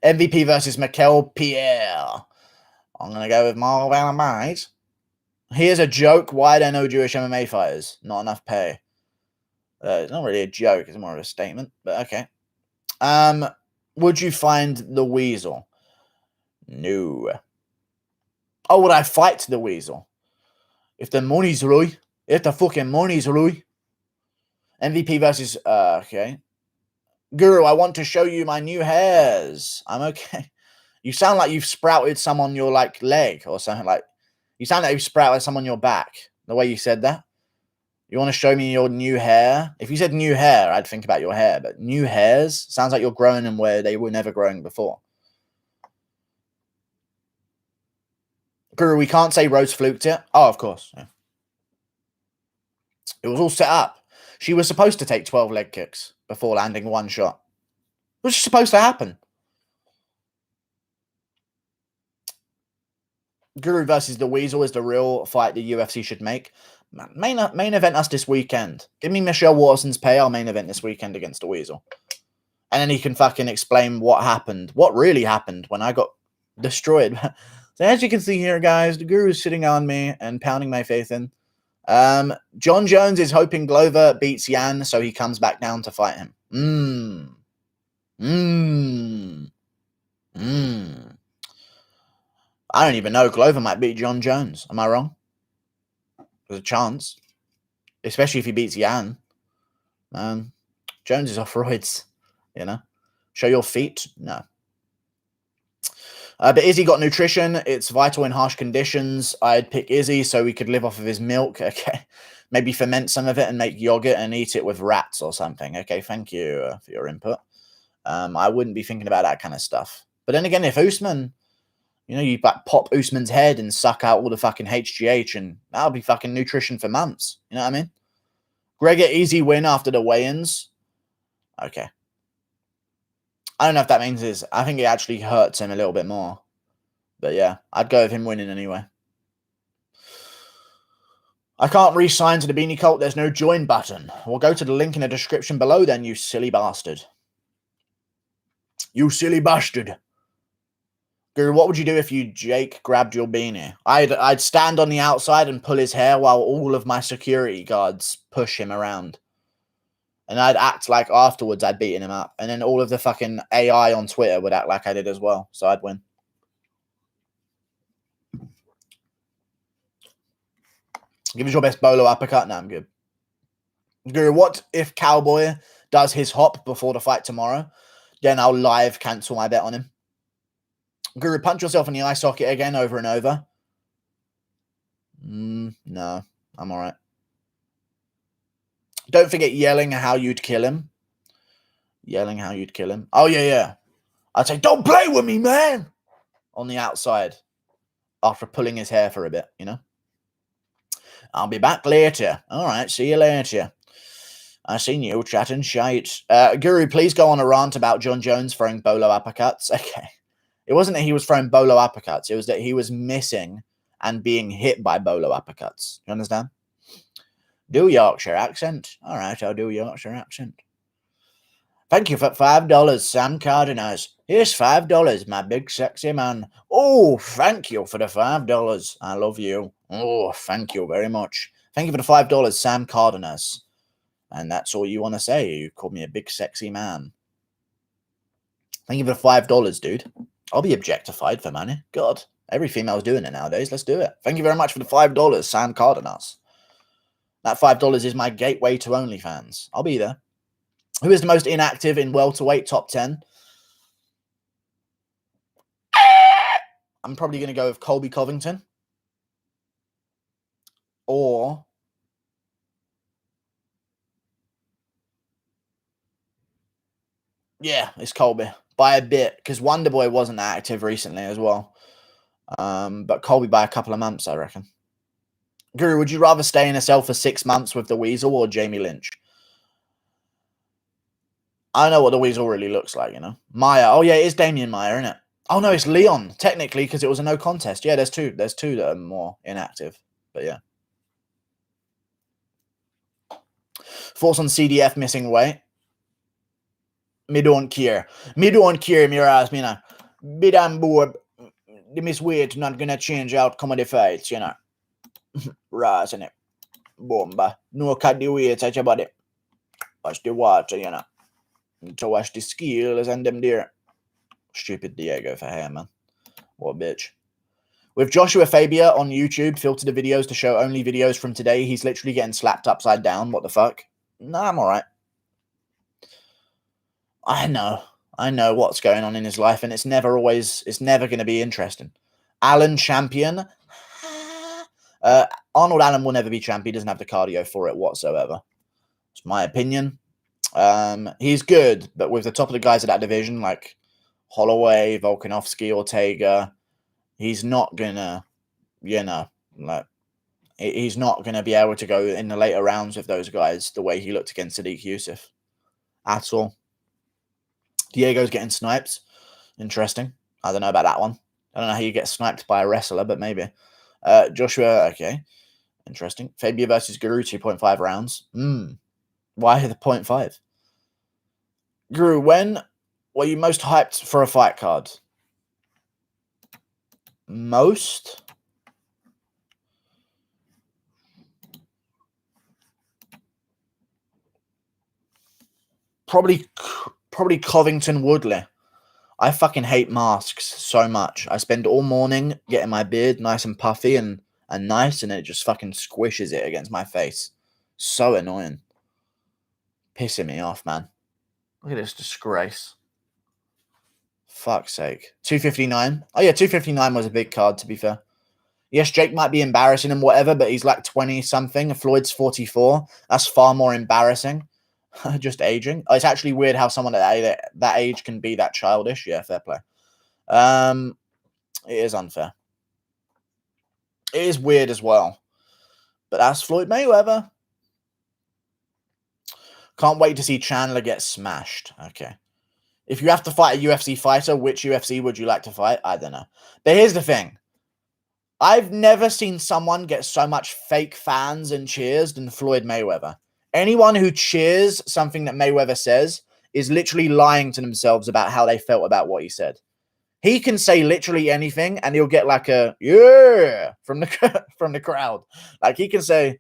MVP versus Mikel Pierre. I'm going to go with Marvel Alamides. Here's a joke. Why are there no Jewish MMA fighters? Not enough pay. It's not really a joke. It's more of a statement, but okay. Would you find the Weasel? No. Oh, would I fight the Weasel? If the money's right. If the fucking money's right. MVP versus... okay. Guru, I want to show you my new hairs. I'm okay. You sound like you've sprouted some on your, like, leg or something like... You sound like you've sprouted some on your back. The way you said that. You want to show me your new hair? If you said new hair, I'd think about your hair. But new hairs? Sounds like you're growing them where they were never growing before. Guru, we can't say Rose fluked it. Oh, of course. Yeah. It was all set up. She was supposed to take 12 leg kicks before landing one shot. It was supposed to happen. Guru versus the Weasel is the real fight the UFC should make. Main event us this weekend. Give me Michelle Waterson's pay. I'll main event this weekend against the Weasel. And then he can fucking explain what happened. What really happened when I got destroyed. So as you can see here, guys, the Guru is sitting on me and pounding my face in. John Jones is hoping Glover beats Yan so he comes back down to fight him. I don't even know. Glover might beat John Jones. Am I wrong? There's a chance. Especially if he beats Yan. Jones is off roids. You know? Show your feet? No. But Izzy got nutrition. It's vital in harsh conditions. I'd pick Izzy so he could live off of his milk. Okay. Maybe ferment some of it and make yogurt and eat it with rats or something. Okay, thank you for your input. I wouldn't be thinking about that kind of stuff. But then again, if Usman, you know, you pop Usman's head and suck out all the fucking HGH and that'll be fucking nutrition for months. You know what I mean? Gregor, easy win after the weigh-ins. Okay. I don't know if that means is. I think it actually hurts him a little bit more. But yeah, I'd go with him winning anyway. I can't re-sign to the Beanie Cult. There's no join button. Well, go to the link in the description below then, you silly bastard. You silly bastard. Guru, what would you do if Jake grabbed your beanie? I'd stand on the outside and pull his hair while all of my security guards push him around. And I'd act like afterwards I'd beaten him up. And then all of the fucking AI on Twitter would act like I did as well. So I'd win. Give us your best bolo uppercut. No, I'm good. Guru, what if Cowboy does his hop before the fight tomorrow? Then I'll live cancel my bet on him. Guru, punch yourself in the eye socket again over and over. No, I'm all right. Don't forget yelling how you'd kill him. Yelling how you'd kill him. Oh, yeah. I'd say, don't play with me, man. On the outside. After pulling his hair for a bit, you know. I'll be back later. All right, see you later. I seen you chatting shite. Guru, please go on a rant about John Jones throwing bolo uppercuts. Okay. It wasn't that he was throwing bolo uppercuts. It was that he was missing and being hit by bolo uppercuts. You understand? Do Yorkshire accent. All right, I'll do Yorkshire accent. Thank you for $5, Sam Cardenas. Here's $5, my big sexy man. Oh, thank you for the $5. I love you. Oh, thank you very much. Thank you for the $5, Sam Cardenas. And that's all you want to say. You called me a big sexy man. Thank you for the $5, dude. I'll be objectified for money. God, every female's doing it nowadays. Let's do it. Thank you very much for the $5, Sam Cardenas. That $5 is my gateway to OnlyFans. I'll be there. Who is the most inactive in welterweight top 10? I'm probably going to go with Colby Covington. Or yeah, it's Colby by a bit because Wonderboy wasn't active recently as well. But Colby by a couple of months, I reckon. Guru, would you rather stay in a cell for 6 months with the Weasel or Jamie Lynch? I know what the Weasel really looks like, you know. Maya. Oh, yeah, it is Damian Maya, isn't it? Oh, no, it's Leon, technically, because it was a no contest. Yeah, there's two. There's two that are more inactive. But, yeah. Thoughts on CDF missing weight? Me don't care. Me don't care, Miraz, you know. Bit on board. The miss weight not going to change outcome of the fights, you know. Rise, innit? Bomba. No cut the weight, touch your body. Watch the water, you know. To watch the skills and them there. Stupid Diego for hair, man. What a bitch. With Joshua Fabia on YouTube, filter the videos to show only videos from today. He's literally getting slapped upside down. What the fuck? Nah, I'm alright. I know what's going on in his life, and it's never going to be interesting. Alan Champion. Arnold Allen will never be champion. He doesn't have the cardio for it whatsoever. It's my opinion. He's good, but with the top of the guys of that division, like Holloway, Volkanovski, Ortega, he's not gonna, you know, like he's not gonna be able to go in the later rounds with those guys the way he looked against Sadiq Youssef at all. Diego's getting sniped. Interesting. I don't know about that one. I don't know how you get sniped by a wrestler, but maybe. Joshua, okay. Interesting. Fabia versus Guru, 2.5 rounds. Why the 0.5? Guru, when were you most hyped for a fight card? Most? Probably Covington Woodley. I fucking hate masks so much. I spend all morning getting my beard nice and puffy and nice, and it just fucking squishes it against my face. So annoying. Pissing me off, man. Look at this disgrace. Fuck's sake. 259. Oh, yeah, 259 was a big card, to be fair. Yes, Jake might be embarrassing and whatever, but he's like 20-something. Floyd's 44. That's far more embarrassing. Just aging. Oh, it's actually weird how someone at that age can be that childish. Yeah, fair play. It is unfair. It is weird as well. But that's Floyd Mayweather. Can't wait to see Chandler get smashed. Okay. If you have to fight a UFC fighter, which UFC would you like to fight? I don't know. But here's the thing. I've never seen someone get so much fake fans and cheers than Floyd Mayweather. Anyone who cheers something that Mayweather says is literally lying to themselves about how they felt about what he said. He can say literally anything, and he'll get like a yeah from the crowd. Like he can say,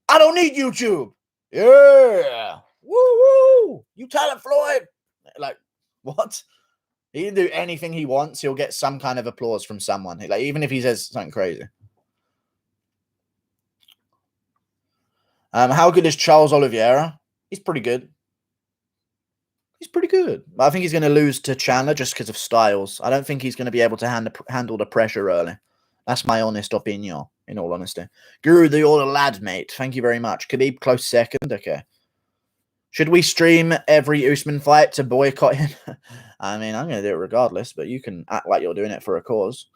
"I don't need YouTube." Yeah, woo woo. You tell it, Floyd. Like what? He can do anything he wants. He'll get some kind of applause from someone. Like even if he says something crazy. How good is Charles Oliveira? He's pretty good. He's pretty good. I think he's going to lose to Chandler just because of styles. I don't think he's going to be able to handle the pressure early. That's my honest opinion, in all honesty. Guru, the older lad, mate. Thank you very much. Khabib close second. Okay. Should we stream every Usman fight to boycott him? I mean, I'm going to do it regardless, but you can act like you're doing it for a cause.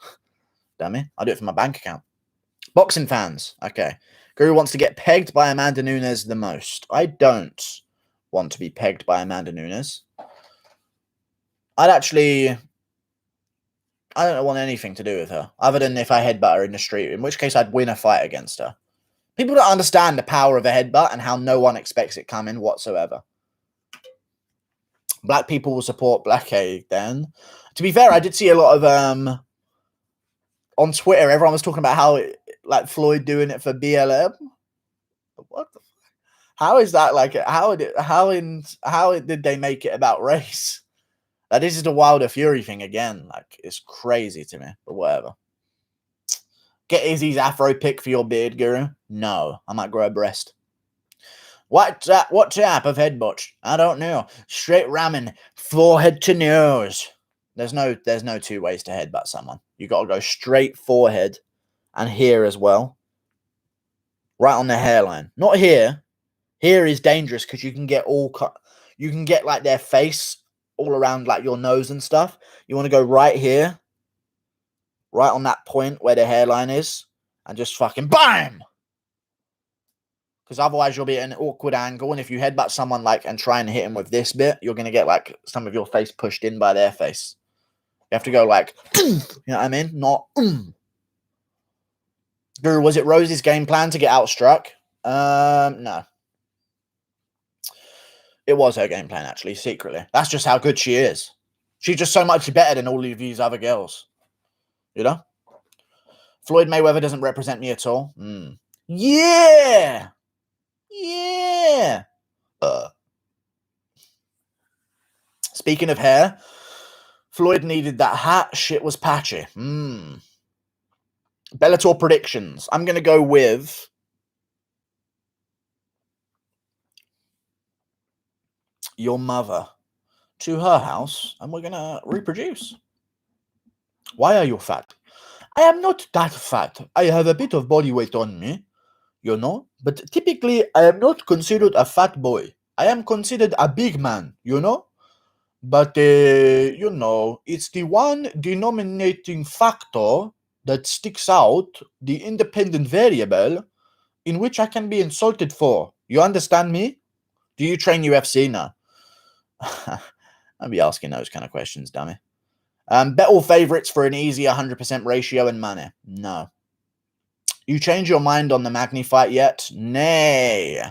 Dummy. I'll do it for my bank account. Boxing fans. Okay. Guru wants to get pegged by Amanda Nunes the most. I don't. want to be pegged by Amanda Nunes. I don't want anything to do with her, other than if I headbutt her in the street, in which case I'd win a fight against her. People don't understand the power of a headbutt and how no one expects it coming whatsoever. Black people will support Black A then. To be fair, I did see a lot of on Twitter, everyone was talking about how like Floyd doing it for BLM. What the fuck? How is that like how did they make it about race? Like, this is the Wilder Fury thing again. Like, it's crazy to me, but whatever. Get Izzy's afro pick for your beard, Guru? No, I might grow a breast. What type of headbutt? I don't know. Straight ramming, forehead to nose. There's no two ways to headbutt someone. You got to go straight forehead and here as well. Right on the hairline. Not here. Here is dangerous because you can get you can get like their face all around like your nose and stuff. You want to go right here. Right on that point where the hairline is. And just fucking BAM! Because otherwise you'll be at an awkward angle. And if you headbutt someone like and try and hit him with this bit, you're going to get like some of your face pushed in by their face. You have to go like, you know what I mean? Not, Guru, was it Rose's game plan to get outstruck? No. It was her game plan, actually, secretly. That's just how good she is. She's just so much better than all of these other girls. You know? Floyd Mayweather doesn't represent me at all. Yeah! Yeah! Speaking of hair, Floyd needed that hat. Shit was patchy. Bellator predictions. I'm going to go with your mother to her house, and we're going to reproduce. Why are you fat? I am not that fat. I have a bit of body weight on me, you know, but typically I am not considered a fat boy. I am considered a big man, you know, but, you know, it's the one denominating factor that sticks out, the independent variable in which I can be insulted for. You understand me? Do you train UFC now? I'll be asking those kind of questions, dummy. Bet all favourites for an easy 100% ratio and money. No. You change your mind on the Magny fight yet? Nay.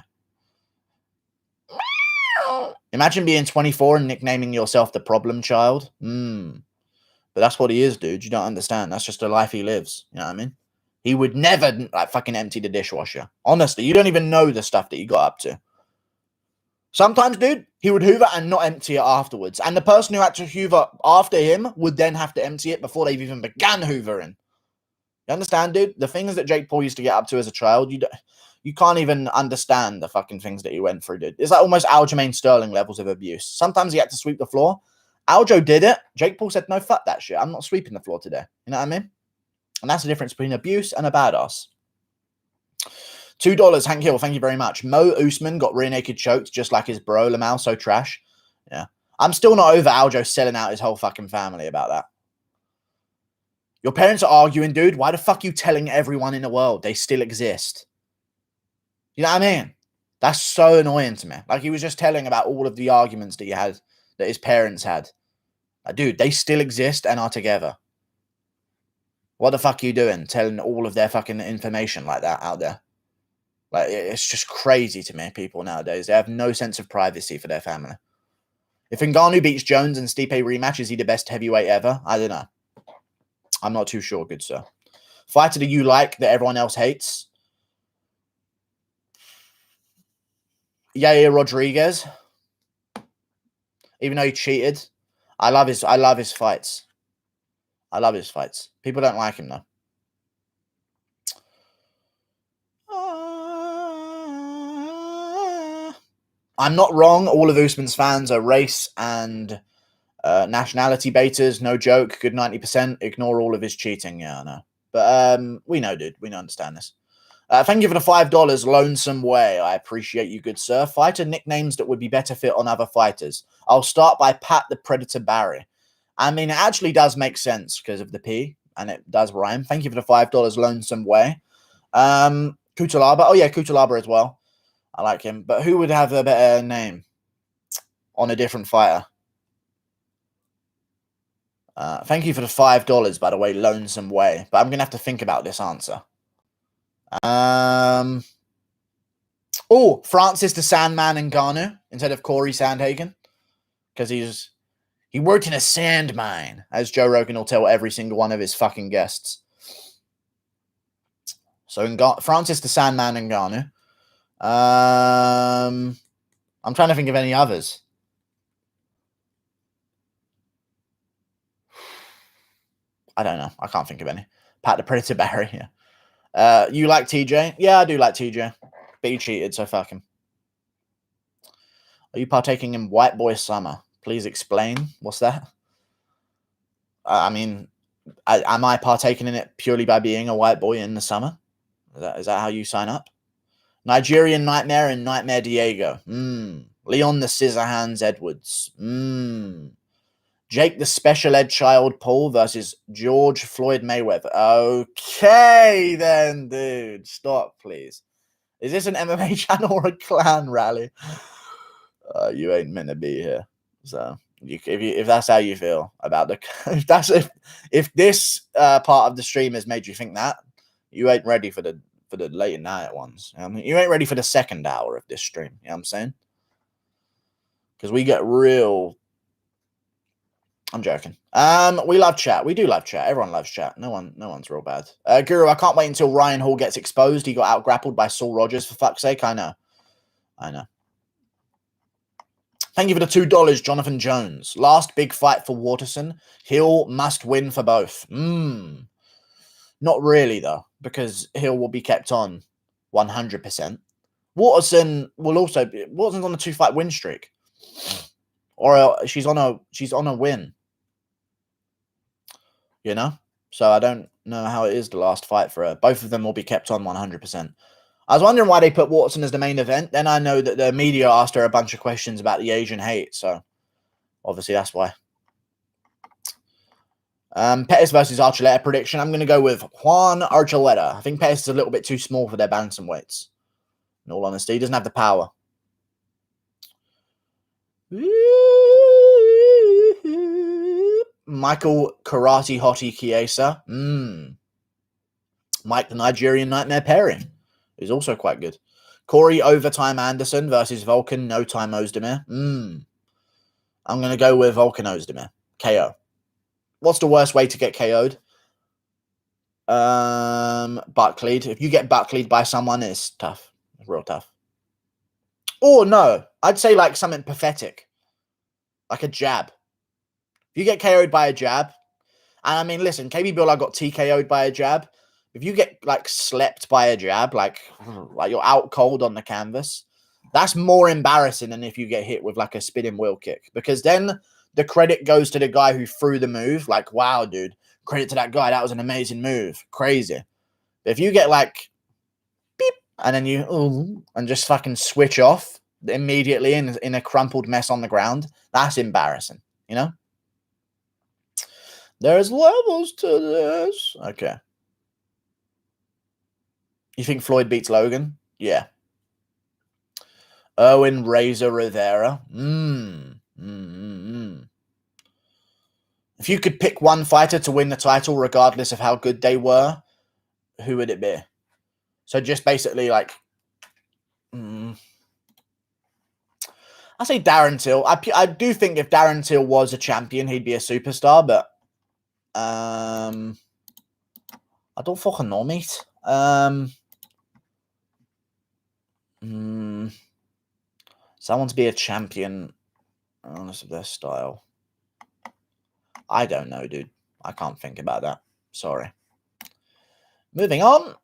Imagine being 24 and nicknaming yourself the problem child. But that's what he is, dude. You don't understand. That's just the life he lives. You know what I mean? He would never like fucking empty the dishwasher. Honestly, you don't even know the stuff that he got up to. Sometimes, dude, he would hoover and not empty it afterwards. And the person who had to hoover after him would then have to empty it before they've even began hoovering. You understand, dude? The things that Jake Paul used to get up to as a child, you can't even understand the fucking things that he went through, dude. It's like almost Aljamain Sterling levels of abuse. Sometimes he had to sweep the floor. Aljo did it. Jake Paul said, no, fuck that shit. I'm not sweeping the floor today. You know what I mean? And that's the difference between abuse and a badass. $2, Hank Hill, thank you very much. Mo Usman got rear naked choked just like his bro. Lamau, so trash. Yeah. I'm still not over Aljo selling out his whole fucking family about that. Your parents are arguing, dude. Why the fuck are you telling everyone in the world they still exist? You know what I mean? That's so annoying to me. Like, he was just telling about all of the arguments that he had, that his parents had. Like, dude, they still exist and are together. What the fuck are you doing? Telling all of their fucking information like that out there? Like, it's just crazy to me, people nowadays. They have no sense of privacy for their family. If Ngannou beats Jones and Stipe rematch, is he the best heavyweight ever? I don't know. I'm not too sure, good sir. Fighter that you like that everyone else hates? Yair Rodriguez. Even though he cheated. I love his fights. I love his fights. People don't like him though. I'm not wrong. All of Usman's fans are race and nationality baiters. No joke. Good 90%. Ignore all of his cheating. Yeah, I know. But we know, dude. We understand this. Thank you for the $5. Lonesome Way. I appreciate you, good sir. Fighter nicknames that would be better fit on other fighters. I'll start by Pat the Predator Barry. I mean, it actually does make sense because of the P, and it does rhyme. Thank you for the $5. Lonesome Way. Kutalaba. Oh, yeah, Kutalaba as well. I like him. But who would have a better name? on a different fighter. Thank you for the $5, by the way, Lonesome Way. But I'm going to have to think about this answer. Oh, Francis the Sandman Ngannou instead of Corey Sandhagen. Because he worked in a sand mine, as Joe Rogan will tell every single one of his fucking guests. So Francis the Sandman Ngannou. I'm trying to think of any others. I don't know. I can't think of any. Pat the Predator Barry. Yeah. You like TJ? Yeah, I do like TJ. But he cheated, so fuck him. Are you partaking in White Boy Summer? Please explain. What's that? I mean, am I partaking in it purely by being a white boy in the summer? Is that how you sign up? Nigerian Nightmare and Nightmare Diego. Leon the Scissorhands Edwards. Jake the Special Ed Child Paul versus George Floyd Mayweather. Okay, then, dude. Stop, please. Is this an MMA channel or a clan rally? You ain't meant to be here. So, if that's how you feel about if this part of the stream has made you think that, you ain't ready for the late night ones. You know what I mean? You ain't ready for the second hour of this stream. You know what I'm saying? Because we get real. I'm joking. We love chat. We do love chat. Everyone loves chat. No one's real bad. Guru, I can't wait until Ryan Hall gets exposed. He got out grappled by Saul Rogers, for fuck's sake. I know. Thank you for the $2, Jonathan Jones. Last big fight for Waterson. Hill must win for both. Not really, though, because Hill will be kept on 100%. Waterson's on a 2-fight win streak. Or she's on a win. You know? So I don't know how it is the last fight for her. Both of them will be kept on 100%. I was wondering why they put Waterson as the main event. Then I know that the media asked her a bunch of questions about the Asian hate. So obviously that's why. Pettis versus Archuleta prediction. I'm going to go with Juan Archuleta. I think Pettis is a little bit too small for their bantamweights. In all honesty, he doesn't have the power. Michael Karate Hottie Chiesa. Mike the Nigerian Nightmare Perry is also quite good. Corey Overtime Anderson versus Volkan No Time Ozdemir. I'm going to go with Volkan Ozdemir. KO. What's the worst way to get KO'd? Buckleyed. If you get buckleyed by someone, it's tough. It's real tough. Or no, I'd say like something pathetic. Like a jab. If you get KO'd by a jab, and I mean, listen, KB Billa got TKO'd by a jab. If you get like slept by a jab, like you're out cold on the canvas, that's more embarrassing than if you get hit with like a spinning wheel kick. Because then the credit goes to the guy who threw the move. Like, wow, dude, credit to that guy. That was an amazing move. Crazy. But if you get like beep, and then you and just fucking switch off immediately in a crumpled mess on the ground, that's embarrassing, you know? There's levels to this. Okay. You think Floyd beats Logan? Yeah. Erwin Razor Rivera. If you could pick one fighter to win the title, regardless of how good they were, who would it be? So just basically like, I say Darren Till. I do think if Darren Till was a champion, he'd be a superstar, but I don't fucking know, mate. Someone to be a champion, regardless of their style. I don't know, dude. I can't think about that. Sorry. Moving on.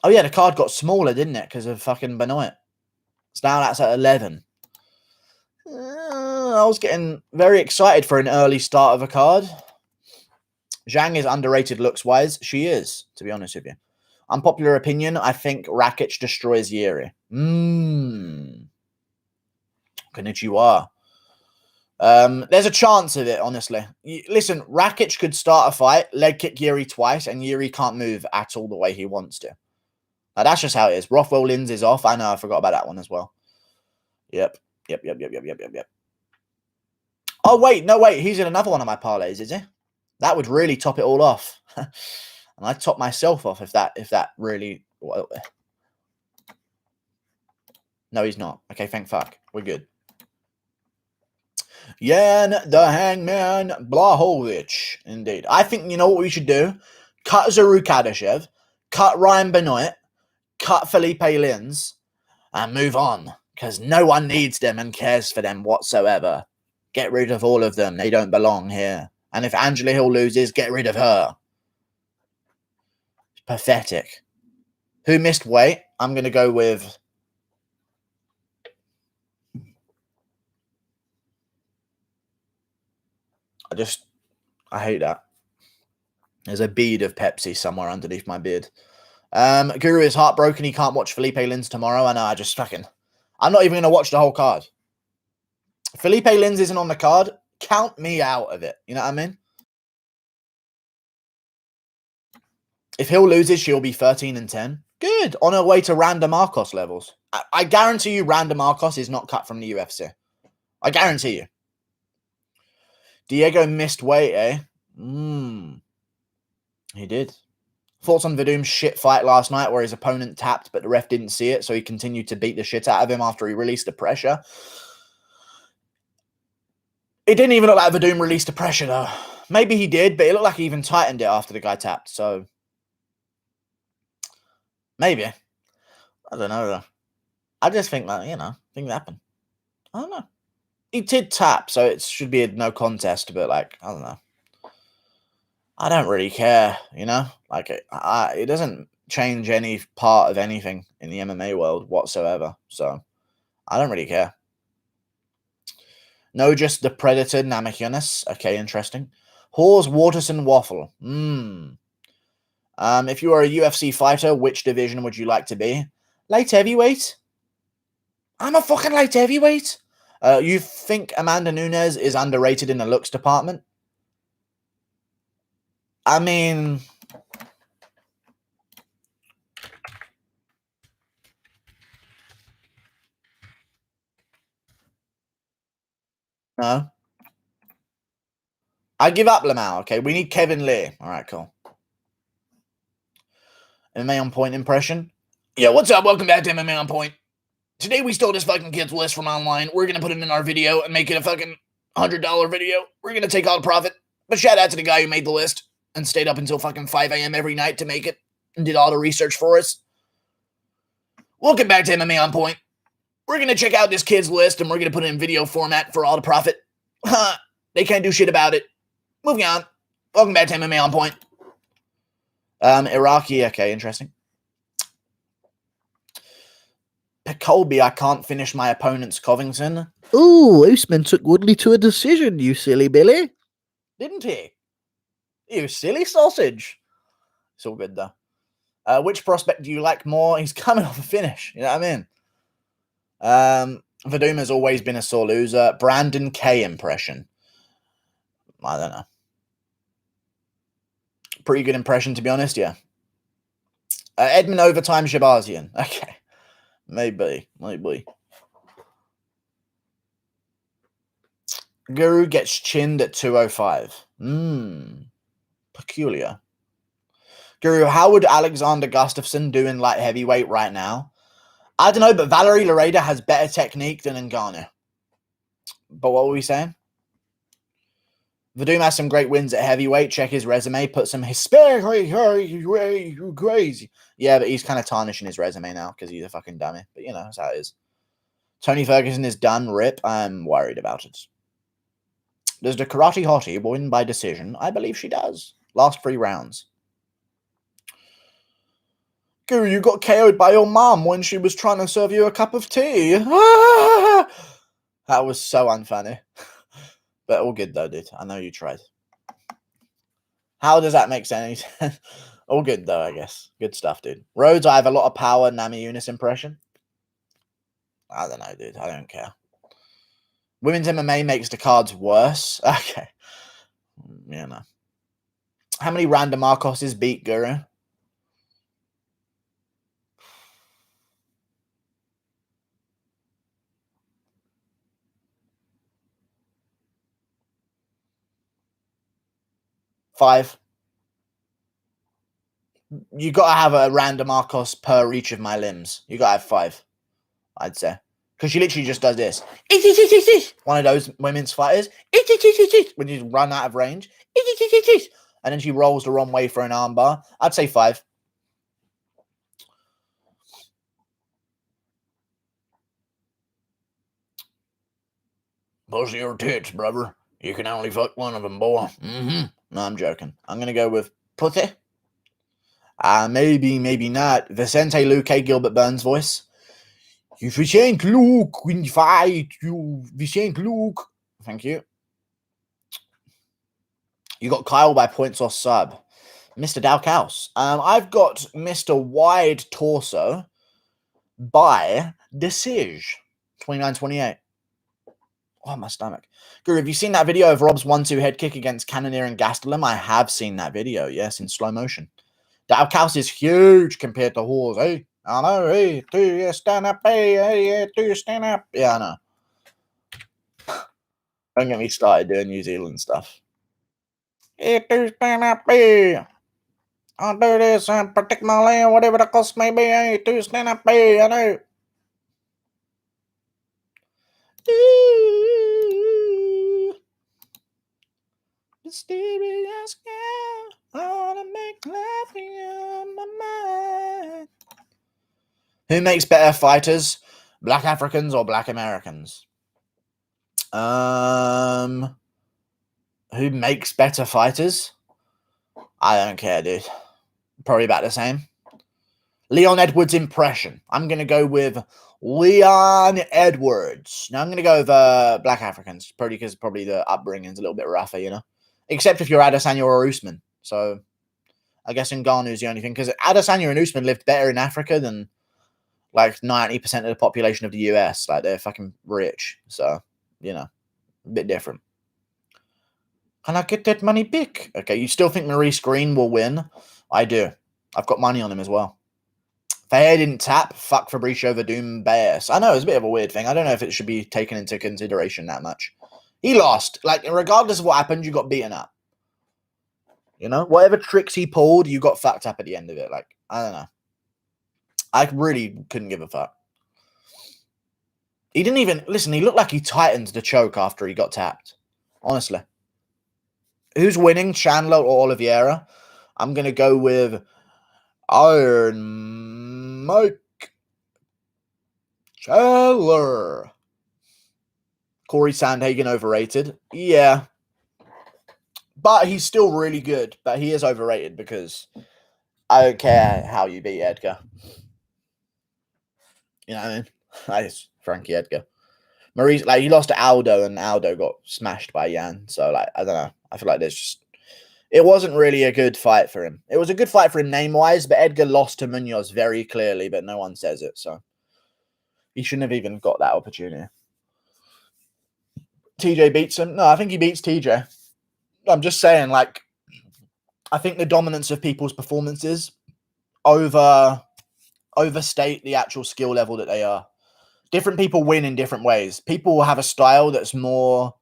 Oh, yeah, the card got smaller, didn't it? Because of fucking Benoit. So now that's at 11. I was getting very excited for an early start of a card. Zhang is underrated looks-wise. She is, to be honest with you. Unpopular opinion, I think Rakic destroys Yuri. Konnichiwa. There's a chance of it, honestly. Listen, Rakic could start a fight, leg kick Yuri twice, and Yuri can't move at all the way he wants to. Now, that's just how it is. Rothwell Lindsay's off. I know, I forgot about that one as well. Yep. Oh, wait. No, wait. He's in another one of my parlays, is he? That would really top it all off. And I'd top myself off if that really... Well, no, he's not. Okay, thank fuck. We're good. Jan the Hangman Blachowicz. Indeed. I think, you know what we should do? Cut Zaru Kadashev, cut Ryan Benoit, cut Felipe Lins, and move on. Because no one needs them and cares for them whatsoever. Get rid of all of them. They don't belong here. And if Angela Hill loses, get rid of her. It's pathetic. Who missed weight? I'm going to go with... I hate that. There's a bead of Pepsi somewhere underneath my beard. Guru is heartbroken. He can't watch Felipe Lins tomorrow. I know. I'm not even going to watch the whole card. Felipe Lins isn't on the card. Count me out of it. You know what I mean? If Hill loses, she'll be 13-10. Good. On her way to Randa Marcos levels. I guarantee you Randa Marcos is not cut from the UFC. I guarantee you. Diego missed weight, eh? He did. Thoughts on Vadum's shit fight last night where his opponent tapped, but the ref didn't see it, so he continued to beat the shit out of him after he released the pressure. It didn't even look like Vadum released the pressure, though. Maybe he did, but it looked like he even tightened it after the guy tapped, so... Maybe. I don't know, though. I just think that, things happen. I don't know. He did tap, so it should be a no contest, but, I don't know. I don't really care, it doesn't change any part of anything in the MMA world whatsoever, so I don't really care. No, just the Predator Namekionis. Okay, interesting. Hawes, Waterson, Waffle. If you are a UFC fighter, which division would you like to be? Light heavyweight? I'm a fucking light heavyweight. You think Amanda Nunes is underrated in the looks department? I mean... No. I give up Lamau, okay? We need Kevin Lee. All right, cool. MMA On Point impression? Yo, what's up? Welcome back to MMA On Point. Today we stole this fucking kid's list from online. We're going to put it in our video and make it a fucking $100 video. We're going to take all the profit. But shout out to the guy who made the list and stayed up until fucking 5 a.m. every night to make it and did all the research for us. Welcome back to MMA On Point. We're going to check out this kid's list and we're going to put it in video format for all the profit. They can't do shit about it. Moving on. Welcome back to MMA On Point. Iraqi, okay, interesting. Colby, I can't finish my opponent's Covington. Ooh, Usman took Woodley to a decision, you silly Billy. Didn't he? You silly sausage. It's all good, though. Which prospect do you like more? He's coming off a finish. You know what I mean? Vadum has always been a sore loser. Brandon K impression. I don't know. Pretty good impression, to be honest, yeah. Edmund Overtime Shabazian. Okay. Maybe. Guru gets chinned at 205. Peculiar. Guru, how would Alexander Gustafsson do in light heavyweight right now? I don't know, but Valerie Lareda has better technique than Ngannou. But what were we saying? Vadum has some great wins at heavyweight. Check his resume. Put some Hispanic crazy. Yeah, but he's kind of tarnishing his resume now because he's a fucking dummy. But, that's how it is. Tony Ferguson is done. Rip. I'm worried about it. Does the Karate Hottie win by decision? I believe she does. Last 3 rounds. Guru, you got KO'd by your mom when she was trying to serve you a cup of tea. That was so unfunny. But all good, though, dude. I know you tried. How does that make sense? All good, though, I guess. Good stuff, dude. Rhodes, I have a lot of power. Nami Yunus impression. I don't know, dude. I don't care. Women's MMA makes the cards worse. Okay. No. How many Randa Marcoses beat Guru? 5. You got to have a random Marcos per each of my limbs. You got to have 5, I'd say. Because she literally just does this. One of those women's fighters. When you run out of range. And then she rolls the wrong way for an armbar. I'd say 5. Pussy or tits, brother. You can only fuck one of them, boy. No, I'm joking. I'm going to go with pussy. Maybe not. Vicente Luque, Gilbert Burns' voice. You Vicente Luke when you fight. You Vicente Luke. Thank you. You got Kyle by points or sub. Mr. Dalkaus. I've got Mr. Wide Torso by Decige. 29-28. Oh, my stomach. Guru, have you seen that video of Rob's 1-2 head kick against Cannonier and Gastelum? I have seen that video, yes, in slow motion. Dalkaus is huge compared to Hawes. Hey, I know. Hey, do you stand up? Hey, do you stand up? Yeah, I know. Don't get me started doing New Zealand stuff. Hey, do stand up? Hey, I'll do this and protect my land, whatever the cost may be. Hey, do stand up? Hey, I know. Mysterious girl, I wanna make love in my mind. Who makes better fighters? Black Africans or Black Americans? Who makes better fighters? I don't care, dude. Probably about the same. Leon Edwards impression. I'm going to go with Leon Edwards. Now, I'm going to go with Black Africans. Probably because the upbringing's a little bit rougher, you know? Except if you're Adesanya or Usman. So, I guess Ngannou's the only thing. Because Adesanya and Usman lived better in Africa than, like, 90% of the population of the US. Like, they're fucking rich. So, you know, a bit different. Can I get that money back? Okay, you still think Maurice Green will win? I do. I've got money on him as well. Fair didn't tap. Fuck Fabricio Verdum Baez. I know, it's a bit of a weird thing. I don't know if it should be taken into consideration that much. He lost. Like, regardless of what happened, you got beaten up. You know? Whatever tricks he pulled, you got fucked up at the end of it. Like, I don't know. I really couldn't give a fuck. He didn't even... Listen, he looked like he tightened the choke after he got tapped. Honestly. Who's winning, Chandler or Oliveira? I'm going to go with Iron Mike Chandler. Corey Sandhagen overrated. Yeah. But he's still really good. But he is overrated because I don't care how you beat Edgar. You know what I mean? That is Frankie Edgar. Maurice, like, he lost to Aldo and Aldo got smashed by Yan. So, like, I don't know. I feel like there's just... It wasn't really a good fight for him. It was a good fight for him name-wise, but Edgar lost to Munoz very clearly, but no one says it, so he shouldn't have even got that opportunity. TJ beats him? No, I think he beats TJ. I'm just saying, like, I think the dominance of people's performances overstate the actual skill level that they are. Different people win in different ways. People will have a style that's more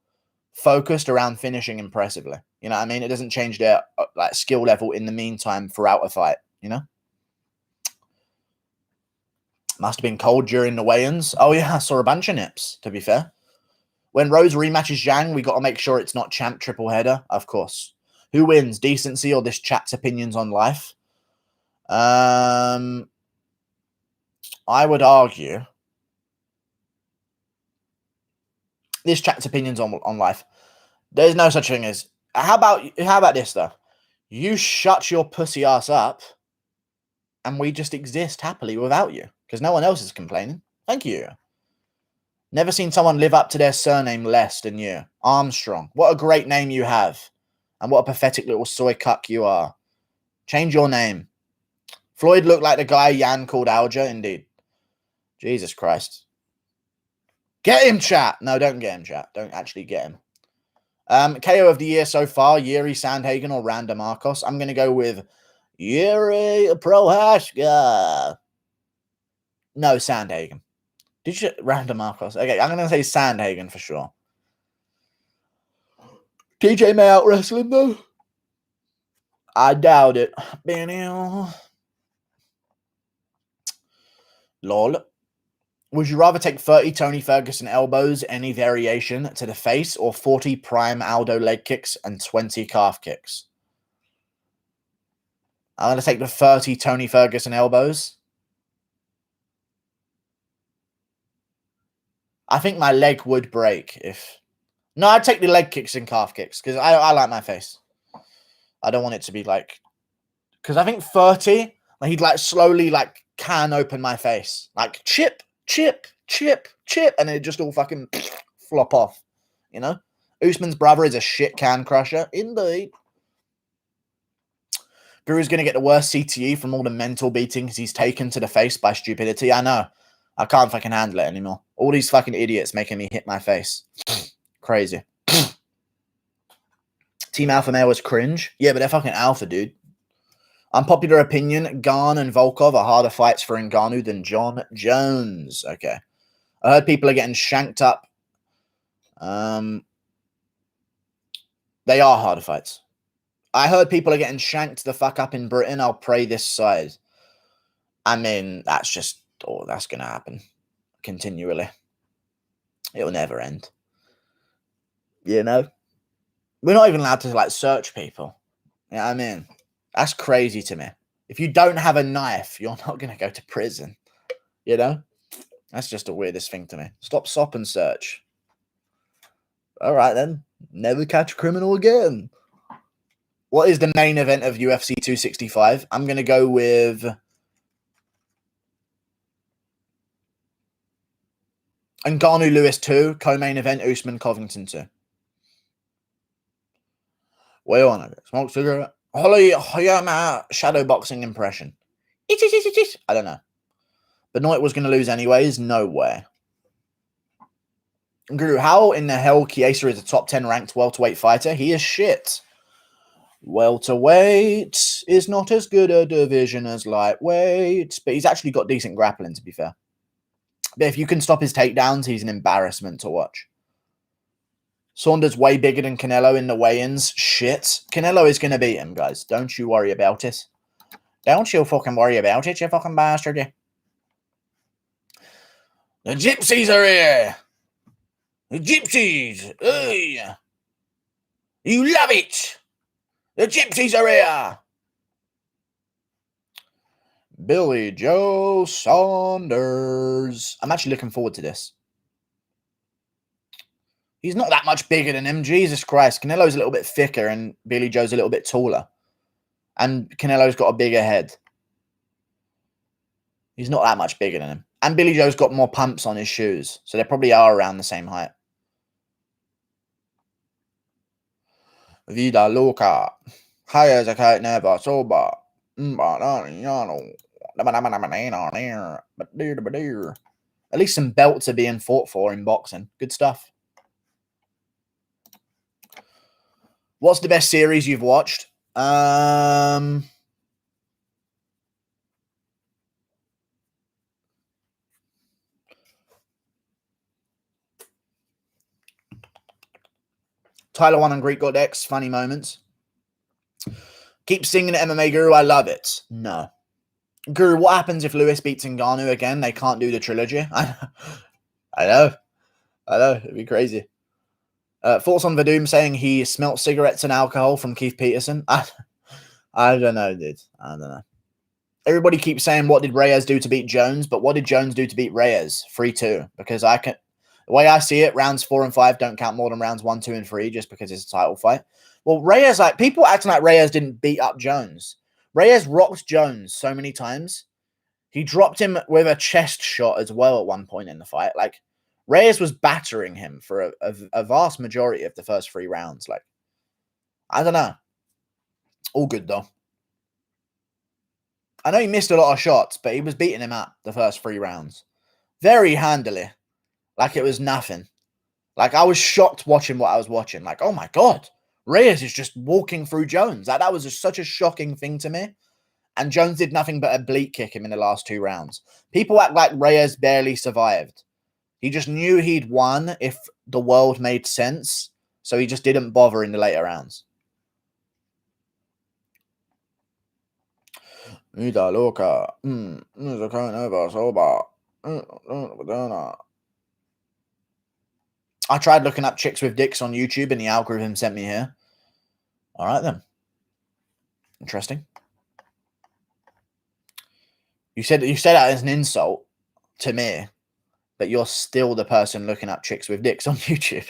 focused around finishing impressively. You know what I mean? It doesn't change their like skill level in the meantime throughout a fight, you know? Must have been cold during the weigh-ins. Oh, yeah, I saw a bunch of nips, to be fair. When Rose rematches Zhang, we got to make sure it's not champ triple header, of course. Who wins, decency or this chat's opinions on life? I would argue this chat's opinions on life. There's no such thing as... How about this, though? You shut your pussy ass up and we just exist happily without you because no one else is complaining. Thank you. Never seen someone live up to their surname less than you. Armstrong. What a great name you have. And what a pathetic little soy cuck you are. Change your name. Floyd looked like the guy Yan called Alger, indeed. Jesus Christ. Get him, chat. No, don't get him, chat. Don't actually get him. KO of the year so far, Yuri Sandhagen or Randa Marcos. I'm going to go with Yuri Prochazka. No, Sandhagen. Did you... Randa Marcos. Okay, I'm going to say Sandhagen for sure. TJ may out wrestle him, though. I doubt it. Lol. Would you rather take 30 Tony Ferguson elbows, any variation, to the face, or 40 prime Aldo leg kicks and 20 calf kicks? I'm going to take the 30 Tony Ferguson elbows. I think my leg would break if... No, I'd take the leg kicks and calf kicks, because I like my face. I don't want it to be like... Because I think 30, he'd like slowly like can open my face. Like chip, chip, chip, chip, and it just all fucking flop off. You know? Usman's brother is a shit can crusher. Indeed. Guru's going to get the worst CTE from all the mental beatings he's taken to the face by stupidity. I know. I can't fucking handle it anymore. All these fucking idiots making me hit my face. Crazy. Team Alpha Male was cringe. Yeah, but they're fucking alpha, dude. Unpopular opinion, Garn and Volkov are harder fights for Ngannou than John Jones. Okay. I heard people are getting shanked up. They are harder fights. I heard people are getting shanked the fuck up in Britain. I'll pray this side. I mean, that's just... Oh, that's going to happen. Continually. It'll never end. You know? We're not even allowed to, like, search people. You know what I mean? That's crazy to me. If you don't have a knife, you're not going to go to prison. You know? That's just the weirdest thing to me. Stop, stop, and search. All right, then. Never catch a criminal again. What is the main event of UFC 265? I'm going to go with... Ngannou Lewis 2, co-main event, Usman Covington 2. Way on it. Smoke cigarette. Holly shadow boxing impression. I don't know. But Benoit was going to lose anyways. No way. Guru, how in the hell Chiesa is a top 10 ranked welterweight fighter? He is shit. Welterweight is not as good a division as lightweight, but he's actually got decent grappling, to be fair. But if you can stop his takedowns, he's an embarrassment to watch. Saunders way bigger than Canelo in the weigh-ins. Shit. Canelo is going to beat him, guys. Don't you worry about it. Don't you fucking worry about it, you fucking bastard. The gypsies are here. The gypsies. Hey. You love it. The gypsies are here. Billy Joe Saunders. I'm actually looking forward to this. He's not that much bigger than him. Jesus Christ. Canelo's a little bit thicker and Billy Joe's a little bit taller. And Canelo's got a bigger head. He's not that much bigger than him. And Billy Joe's got more pumps on his shoes. So they probably are around the same height. Vida loca. High as a kite, never sober. At least some belts are being fought for in boxing. Good stuff. What's the best series you've watched? Tyler 1 and Greek God X, funny moments. Keep singing MMA Guru, I love it. No. Guru, what happens if Lewis beats Ngannou again? They can't do the trilogy. I know. It'd be crazy. Thoughts on Vadum saying he smelt cigarettes and alcohol from Keith Peterson? I don't know, dude. I don't know. Everybody keeps saying, what did Reyes do to beat Jones? But what did Jones do to beat Reyes? 3-2. Because the way I see it, rounds 4 and 5 don't count more than rounds 1, 2, and 3 just because it's a title fight. Well, Reyes, like, people acting like Reyes didn't beat up Jones. Reyes rocked Jones so many times. He dropped him with a chest shot as well at one point in the fight. Like, Reyes was battering him for a vast majority of the first 3 rounds. Like, I don't know. All good, though. I know he missed a lot of shots, but he was beating him up the first 3 rounds. Very handily. Like, it was nothing. Like, I was shocked watching what I was watching. Like, oh my God. Reyes is just walking through Jones. That was just such a shocking thing to me. And Jones did nothing but oblique kick him in the last 2 rounds. People act like Reyes barely survived. He just knew he'd won if the world made sense. So he just didn't bother in the later rounds. Ida loca. I tried looking up chicks with dicks on YouTube and the algorithm sent me here. All right, then. Interesting. You said that as an insult to me, but you're still the person looking up chicks with dicks on YouTube.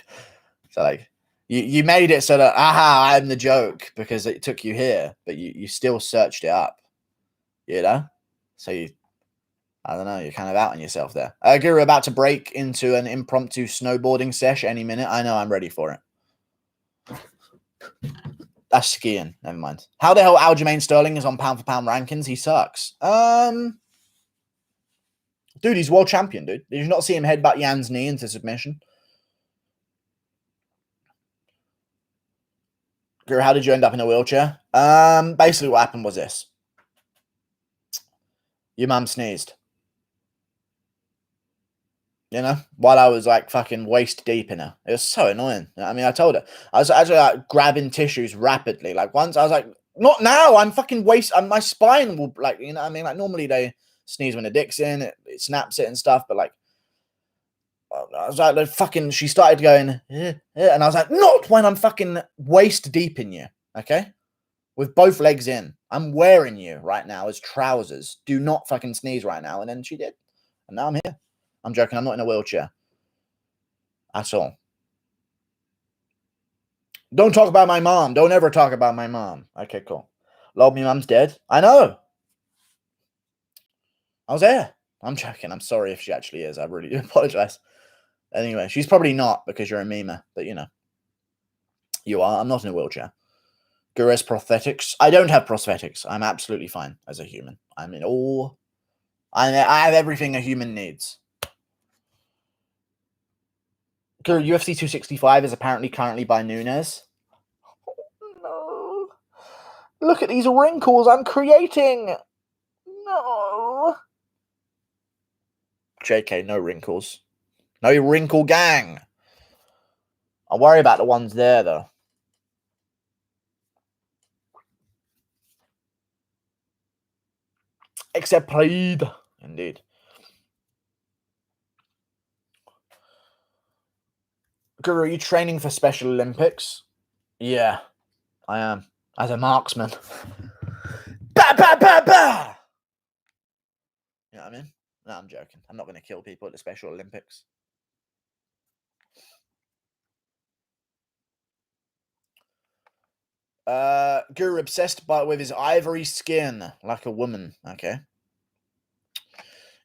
So, like, you made it so that, aha, I'm the joke because it took you here, but you still searched it up, you know? So, I don't know, you're kind of out on yourself there. Guru, about to break into an impromptu snowboarding sesh any minute. I know, I'm ready for it. That's skiing. Never mind. How the hell Aljamain Sterling is on pound-for-pound rankings? He sucks. Dude, he's world champion, dude. Did you not see him headbutt Jan's knee into submission? Guru, how did you end up in a wheelchair? Basically what happened was this. Your mum sneezed. You know, while I was like fucking waist deep in her. It was so annoying. I mean, I told her. I was actually like grabbing tissues rapidly. Like once I was like, not now. I'm fucking my spine will like, you know what I mean? Like normally they sneeze when the dick's in, it snaps it and stuff. But like, I was like, fucking, she started going, and I was like, not when I'm fucking waist deep in you. Okay. With both legs in. I'm wearing you right now as trousers. Do not fucking sneeze right now. And then she did. And now I'm here. I'm joking. I'm not in a wheelchair. At all. Don't talk about my mom. Don't ever talk about my mom. Okay, cool. Love me, mom's dead. I know. I was there. I'm joking. I'm sorry if she actually is. I really do apologize. Anyway, she's probably not because you're a memer. But, you know. You are. I'm not in a wheelchair. Gurus prosthetics. I don't have prosthetics. I'm absolutely fine as a human. I'm in all. I have everything a human needs. UFC 265 is apparently currently by Nunes. Oh, no. Look at these wrinkles I'm creating. No. JK, no wrinkles. No wrinkle gang. I worry about the ones there, though. Except pride. Indeed. Guru, are you training for Special Olympics? Yeah, I am. As a marksman. Bah, bah, bah, bah! You know what I mean? No, I'm joking. I'm not going to kill people at the Special Olympics. Guru obsessed with his ivory skin, like a woman. Okay.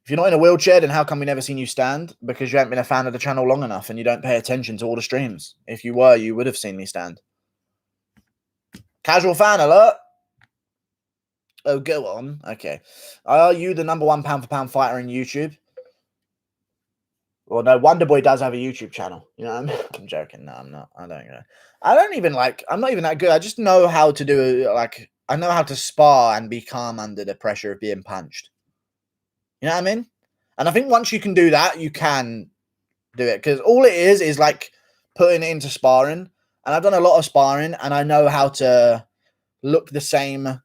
If you're not in a wheelchair, then how come we never seen you stand? Because you haven't been a fan of the channel long enough and you don't pay attention to all the streams. If you were, you would have seen me stand. Casual fan alert. Oh, go on. Okay. Are you the #1 pound-for-pound fighter in YouTube? Well, no, Wonderboy does have a YouTube channel. You know what I mean? I'm joking. No, I'm not. I don't know. I don't even like, I'm not even that good. I just know how to do, like, I know how to spar and be calm under the pressure of being punched. You know what I mean? And I think once you can do that, you can do it. Because all it is like putting it into sparring. And I've done a lot of sparring and I know how to look the same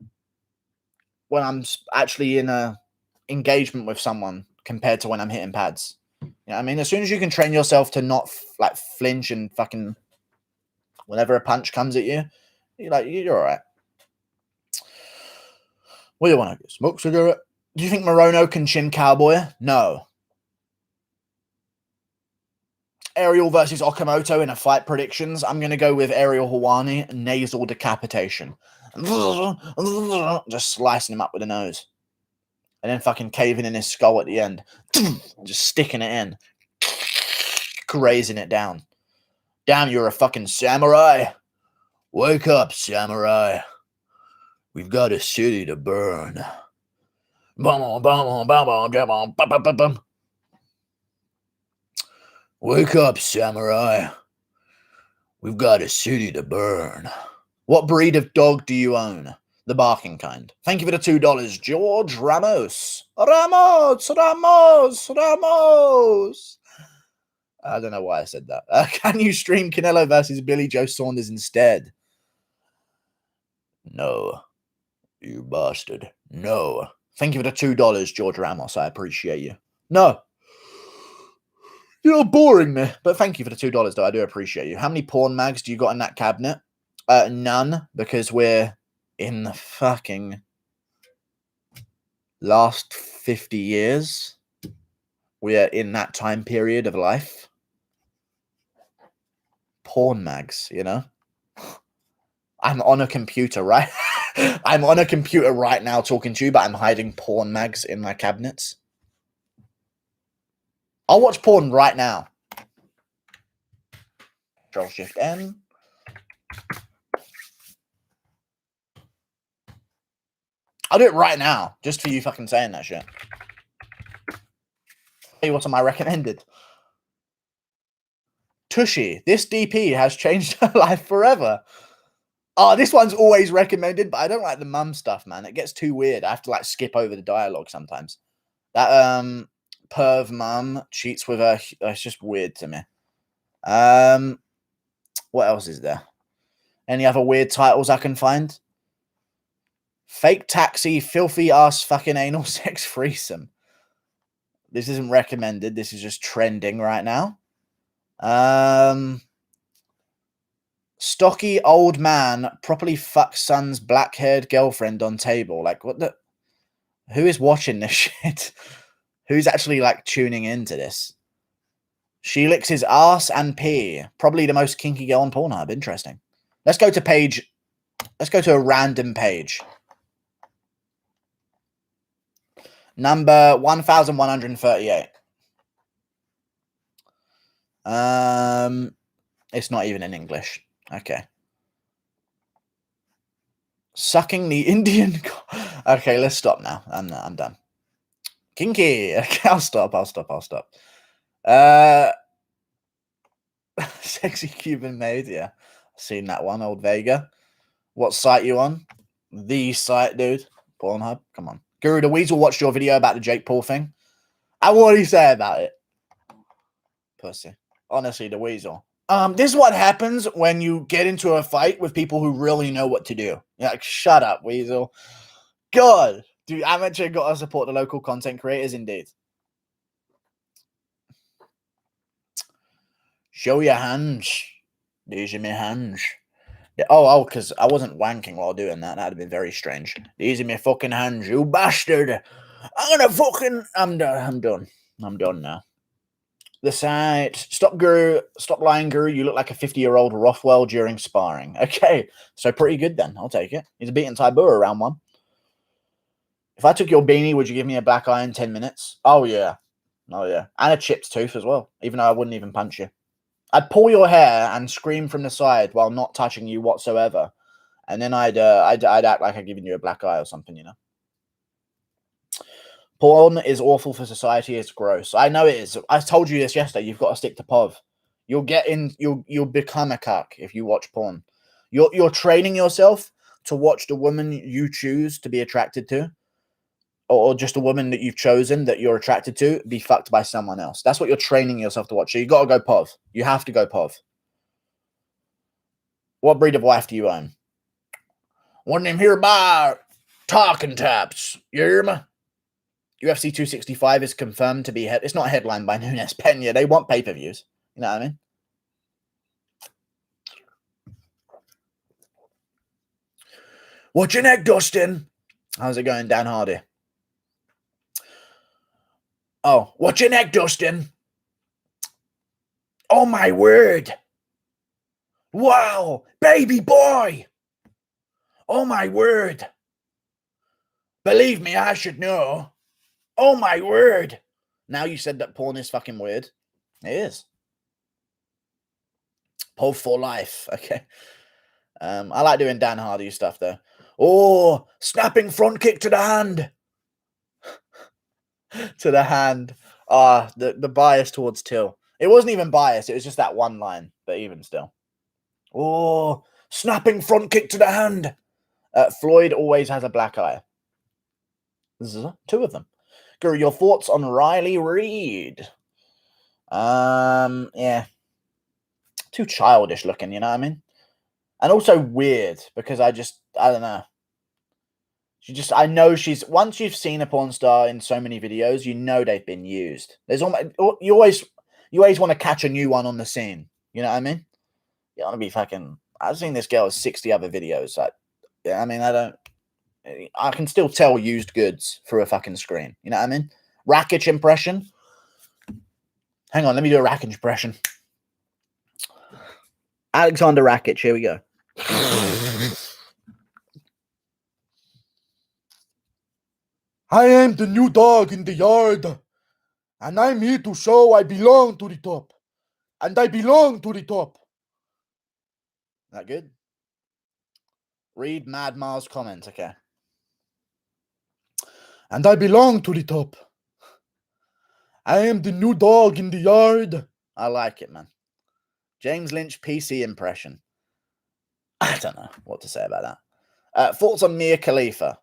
when I'm actually in a engagement with someone compared to when I'm hitting pads. You know what I mean? As soon as you can train yourself to not like flinch and fucking whenever a punch comes at you, you're all right. What do you want to smoke cigarette? Do you think Morono can chin Cowboy? No. Ariel versus Okamoto in a fight predictions. I'm going to go with Ariel Hawani, nasal decapitation. Just slicing him up with a nose. And then fucking caving in his skull at the end. Just sticking it in. Grazing it down. Damn, you're a fucking samurai. Wake up, samurai. We've got a city to burn. Wake up, samurai. We've got a city to burn. What breed of dog do you own? The barking kind. Thank you for the $2, George Ramos. Ramos. I don't know why I said that. Can you stream Canelo versus Billy Joe Saunders instead? No. You bastard. No. Thank you for the $2, George Ramos. I appreciate you. No. You're boring me. But thank you for the $2, though. I do appreciate you. How many porn mags do you got in that cabinet? None, because we're in the fucking last 50 years. We are in that time period of life. Porn mags, you know? I'm on a computer, right? I'm on a computer right now talking to you, but I'm hiding porn mags in my cabinets. I'll watch porn right now. Control Shift N. I'll do it right now, just for you fucking saying that shit. Hey, what's on my recommended? Tushy, this DP has changed her life forever. Oh, this one's always recommended, but I don't like the mum stuff, man. It gets too weird. I have to like skip over the dialogue sometimes. That perv mum cheats with her. It's just weird to me. What else is there? Any other weird titles I can find? Fake taxi, filthy ass fucking anal sex threesome. This isn't recommended. This is just trending right now. Stocky old man properly fucks son's black-haired girlfriend on table. Like, what the? Who is watching this shit? Who's actually, like, tuning into this? She licks his ass and pee. Probably the most kinky girl on Pornhub. Interesting. Let's go to page... Let's go to a random page. Number 1138. It's not even in English. Okay. Sucking the Indian... Okay, let's stop now. I'm done. Kinky. Okay, I'll stop. Sexy Cuban maid, yeah. Seen that one, old Vega. What site you on? The site, dude. Pornhub. Come on. Guru the Weasel watched your video about the Jake Paul thing. And what did he say about it? Pussy. Honestly, the Weasel. This is what happens when you get into a fight with people who really know what to do. You're like, shut up, Weasel. God. Dude, amateur got to support the local content creators, indeed. Show your hands. These are my hands. Yeah, oh, because I wasn't wanking while doing that. That'd have been very strange. These are my fucking hands, you bastard. I'm gonna fucking... I'm done now. The site. Stop, Guru. Stop lying, Guru. You look like a 50-year-old Rothwell during sparring. Okay, so pretty good then. I'll take it. He's beating Tybura round one. If I took your beanie, would you give me a black eye in 10 minutes? Oh, yeah. Oh, yeah. And a chipped tooth as well, even though I wouldn't even punch you. I'd pull your hair and scream from the side while not touching you whatsoever. And then I'd act like I'd given you a black eye or something, you know. Porn is awful for society. It's gross. I know it is. I told you this yesterday. You've got to stick to POV. You'll get in. You'll become a cuck if you watch porn. You're training yourself to watch the woman you choose to be attracted to, or just a woman that you've chosen that you're attracted to be fucked by someone else. That's what you're training yourself to watch. So you got to go POV. You have to go POV. What breed of wife do you own? One of them hereby talking taps. You hear me? UFC 265 is confirmed to be... It's not headlined by Nunes Pena. They want pay-per-views. You know what I mean? What's your neck, Dustin? How's it going, Dan Hardy? Oh, what's your neck, Dustin? Oh, my word. Wow, baby boy. Oh, my word. Believe me, I should know. Oh, my word. Now you said that porn is fucking weird. It is. POV for life. Okay. I like doing Dan Hardy stuff, though. Oh, snapping front kick to the hand. To the hand. The bias towards Till. It wasn't even bias. It was just that one line. But even still. Oh, snapping front kick to the hand. Floyd always has a black eye. Two of them. Guru, your thoughts on Riley Reid? Yeah. Too childish looking, you know what I mean? And also weird, because I don't know. I know once you've seen a porn star in so many videos, you know they've been used. There's almost, you always want to catch a new one on the scene. You know what I mean? You want to be fucking, I've seen this girl 60 other videos. Like, yeah, I mean, I can still tell used goods through a fucking screen. You know what I mean? Rakic impression. Hang on, let me do a Rakic impression. Alexander Rakic, here we go. I am the new dog in the yard, and I'm here to show I belong to the top. And I belong to the top. That good? Read Mad Mars comment, okay. And I belong to the top. I am the new dog in the yard. I like it, man. James Lynch PC impression. I don't know what to say about that. Thoughts on Mia Khalifa?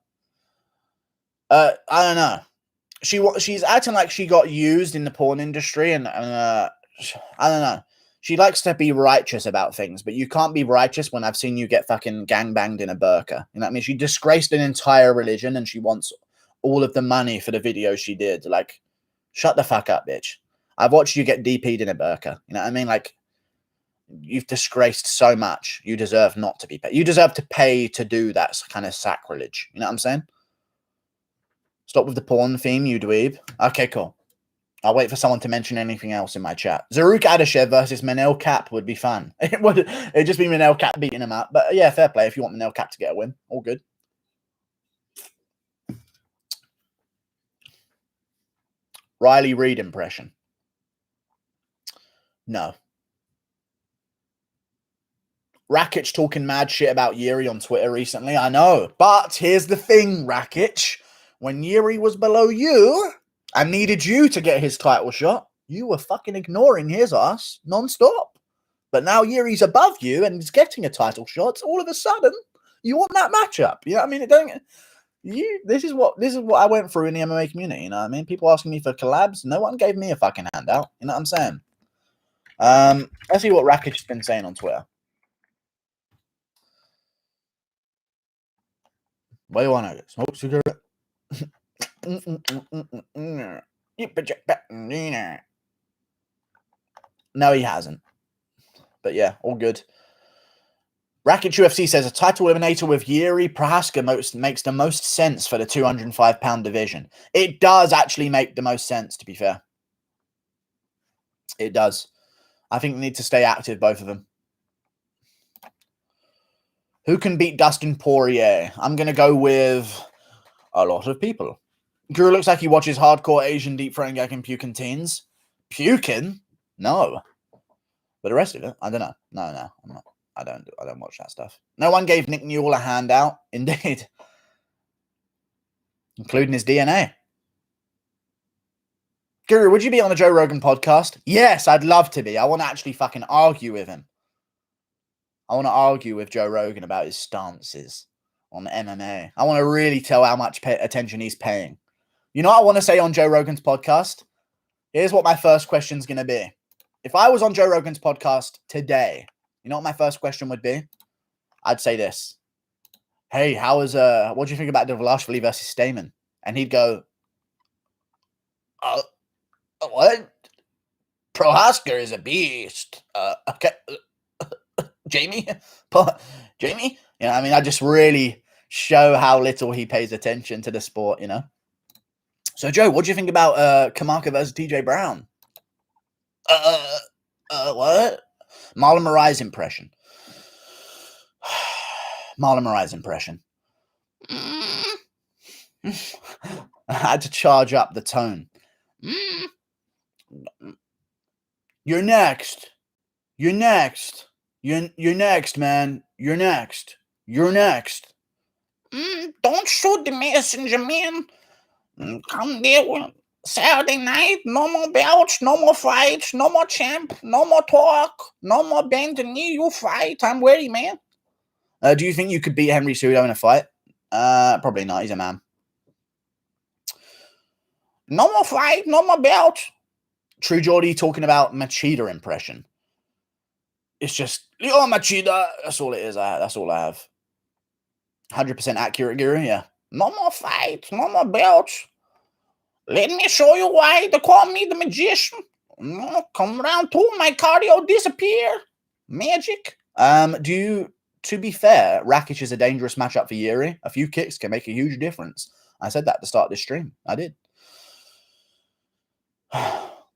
I don't know. She's acting like she got used in the porn industry, and I don't know. She likes to be righteous about things, but you can't be righteous when I've seen you get fucking gangbanged in a burqa. You know what I mean? She disgraced an entire religion, and she wants all of the money for the video she did. Like, shut the fuck up, bitch. I've watched you get DP'd in a burqa. You know what I mean? Like, you've disgraced so much. You deserve not to be paid. You deserve to pay to do that kind of sacrilege. You know what I'm saying? Stop with the porn theme, you dweeb. Okay, cool. I'll wait for someone to mention anything else in my chat. Zaruk Adashev versus Manel Cap would be fun. It'd just be Manel Cap beating him up. But yeah, fair play if you want Manel Cap to get a win. All good. Riley Reid impression. No. Rakic talking mad shit about Yuri on Twitter recently. I know. But here's the thing, Rakic. When Yuri was below you and needed you to get his title shot, you were fucking ignoring his ass non-stop. But now Yuri's above you and he's getting a title shot. All of a sudden, you want that matchup. You know what I mean? This is what I went through in the MMA community. You know what I mean? People asking me for collabs. No one gave me a fucking handout. You know what I'm saying? Let's see what Rakic has been saying on Twitter. What do you want to smoke cigarette? No, he hasn't. But yeah, all good. Rakic UFC says a title eliminator with Yuri Prochazka makes the most sense for the 205-pound division. It does actually make the most sense, to be fair. It does. I think they need to stay active, both of them. Who can beat Dustin Poirier? I'm going to go with a lot of people. Drew looks like he watches hardcore Asian deep throwing and puking teens. Puking? No. But the rest of it, I don't know. No, I'm not. I don't watch that stuff. No one gave Nick Newell a handout. Indeed. Including his DNA. Guru, would you be on a Joe Rogan podcast? Yes, I'd love to be. I want to actually fucking argue with him. I want to argue with Joe Rogan about his stances on MMA. I want to really tell how much attention he's paying. You know what I want to say on Joe Rogan's podcast? Here's what my first question's going to be. If I was on Joe Rogan's podcast today, you know what my first question would be? I'd say this. Hey, what do you think about Dvalishvili versus Stamen? And he'd go, what? Prochazka is a beast. Okay. Jamie? Jamie? You know, I mean, I just really show how little he pays attention to the sport, you know? So, Joe, what do you think about Kamaka versus TJ Brown? What? Marlon Moraes impression. Marlon Moraes impression. I had to charge up the tone. You're next. You're next. You're next, man. You're next. You're next. Don't shoot the messenger, man. Come there. Saturday night, no more belts, no more fights, no more champ, no more talk, no more bend the knee, you fight. I'm ready, man. Do you think you could beat Henry Cejudo in a fight? Probably not. He's a man. No more fight, no more belt. True Geordie talking about Machida impression. It's just, Machida. That's all it is. That's all I have. 100% accurate, Guru, yeah. No more fights. No more belts. Let me show you why they call me the magician. Come round two, my cardio disappear. Magic. To be fair, Rakic is a dangerous matchup for Yuri. A few kicks can make a huge difference. I said that at the start of this stream. I did.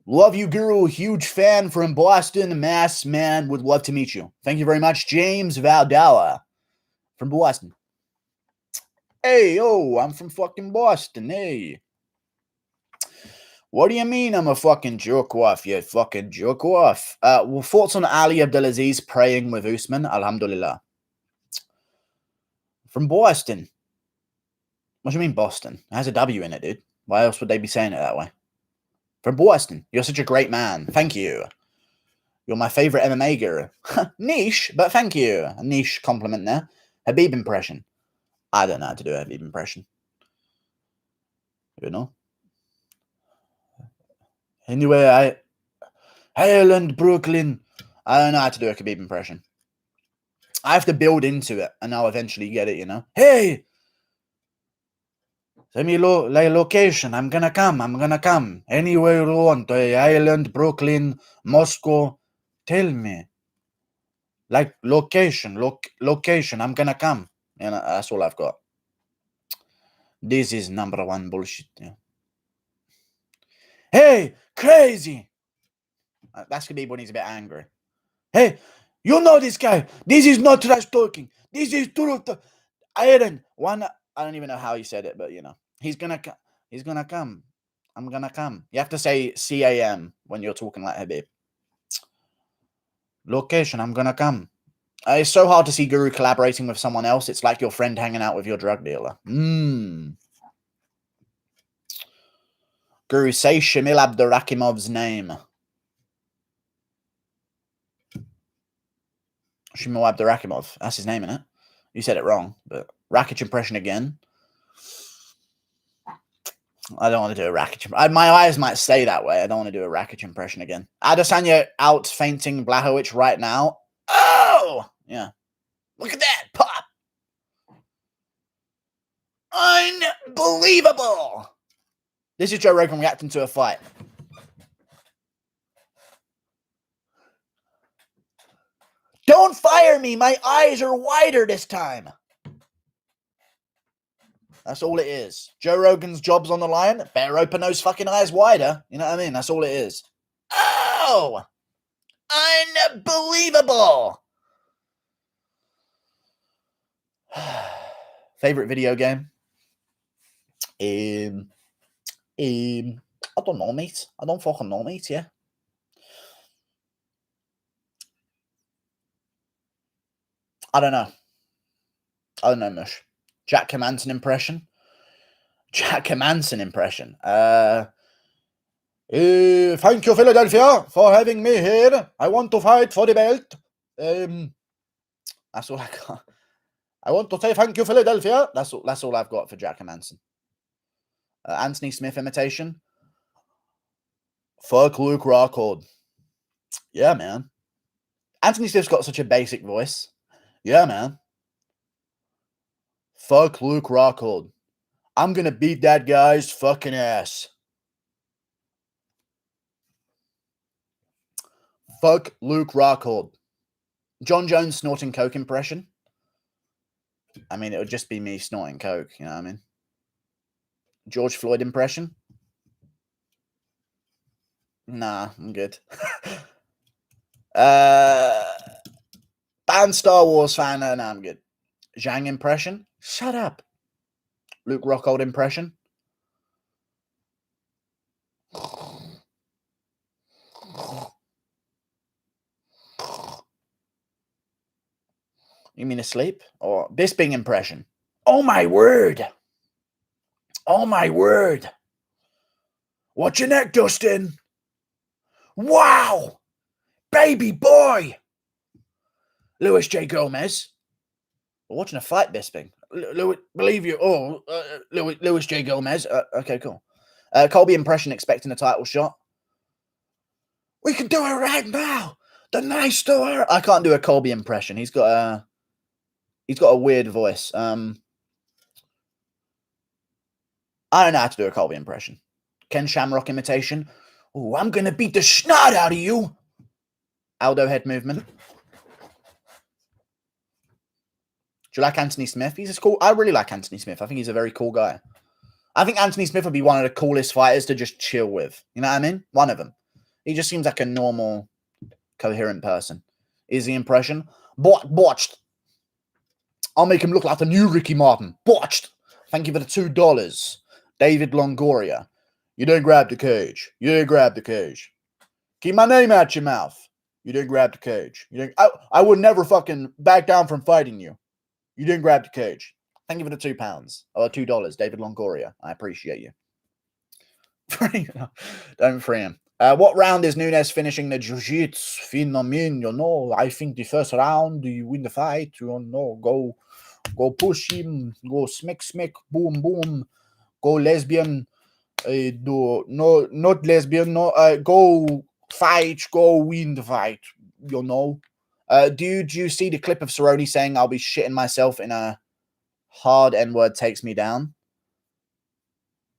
Love you, Guru. Huge fan from Boston. Mass man. Would love to meet you. Thank you very much, James Valdala from Boston. Hey, yo, I'm from fucking Boston. Hey. What do you mean I'm a fucking jerk off, you fucking jerk off? Well, thoughts on Ali Abdelaziz praying with Usman? Alhamdulillah. From Boston. What do you mean Boston? It has a W in it, dude. Why else would they be saying it that way? From Boston. You're such a great man. Thank you. You're my favorite MMA guru. Niche, but thank you. A niche compliment there. Habib impression. I don't know how to do a Habib impression. You know? Anyway, Ireland, Brooklyn. I don't know how to do a Khabib impression. I have to build into it, and I'll eventually get it, you know? Hey! Send me location. I'm gonna come. Anywhere you want. Ireland, Brooklyn, Moscow. Tell me. Like, location. Location. I'm gonna come. You know, that's all I've got. This is number one bullshit. Yeah. Hey! Crazy! That's Khabib when he's a bit angry. Hey, you know this guy. This is not trash talking. This is truth. Aaron, I don't even know how he said it, but you know, he's gonna come. I'm gonna come. You have to say CAM when you're talking like Habib. Location, I'm gonna come. It's so hard to see Guru collaborating with someone else. It's like your friend hanging out with your drug dealer. Guru, say Shamil Abdurakimov's name. Shamil Abdurakimov. That's his name, isn't it? You said it wrong, but Rakic impression again. I don't want to do a Rakic. My eyes might stay that way. I don't want to do a Rakic impression again. Adesanya out fainting Blachowicz right now. Oh! Yeah. Look at that. Pop. Unbelievable. This is Joe Rogan reacting to a fight. Don't fire me. My eyes are wider this time. That's all it is. Joe Rogan's job's on the line. Better open those fucking eyes wider. You know what I mean? That's all it is. Oh! Unbelievable! Favorite video game? I don't know, mate. I don't fucking know, mate, yeah. I don't know. Mush. Jack Hermanson impression? Thank you, Philadelphia, for having me here. I want to fight for the belt. That's all I got. I want to say thank you, Philadelphia. That's all I've got for Jack Hermanson. Anthony Smith imitation. Fuck Luke Rockhold. Yeah, man. Anthony Smith's got such a basic voice. Yeah, man. Fuck Luke Rockhold. I'm gonna beat that guy's fucking ass. Fuck Luke Rockhold. John Jones snorting coke impression. I mean, it would just be me snorting coke, you know what I mean? George Floyd impression. Nah, I'm good. Banned Star Wars fan. No, I'm good. Zhang impression. Shut up. Luke Rockhold impression. You mean asleep? Or Bisping impression? Oh my word! Oh my word! Watch your neck, Dustin! Wow! Baby boy! Luis J. Gomez. We're watching a fight, Bisping. Luis J. Gomez. Okay, cool. Colby impression expecting a title shot. We can do it right now. The nice door. I can't do a Colby impression. He's got a weird voice. I don't know how to do a Colby impression. Ken Shamrock imitation. Oh, I'm gonna beat the snot out of you. Aldo head movement. Do you like Anthony Smith? He's cool. I really like Anthony Smith. I think he's a very cool guy. I think Anthony Smith would be one of the coolest fighters to just chill with. You know what I mean? One of them. He just seems like a normal, coherent person. Is the impression. Botched. I'll make him look like the new Ricky Martin. Botched. Thank you for the $2. David Longoria. You didn't grab the cage. You didn't grab the cage. Keep my name out your mouth. You didn't grab the cage. You didn't. I would never fucking back down from fighting you. You didn't grab the cage. Thank you for the £2. Or $2, David Longoria. I appreciate you. Don't free him. What round is Nunes finishing the jiu-jitsu? Phenomenon, you know. I think the first round, you win the fight. You know, go push him. Go smack, boom, boom. Go lesbian. No, not lesbian. No, go fight. Go win the fight. You know. Do you see the clip of Cerrone saying I'll be shitting myself in a hard N-word takes me down?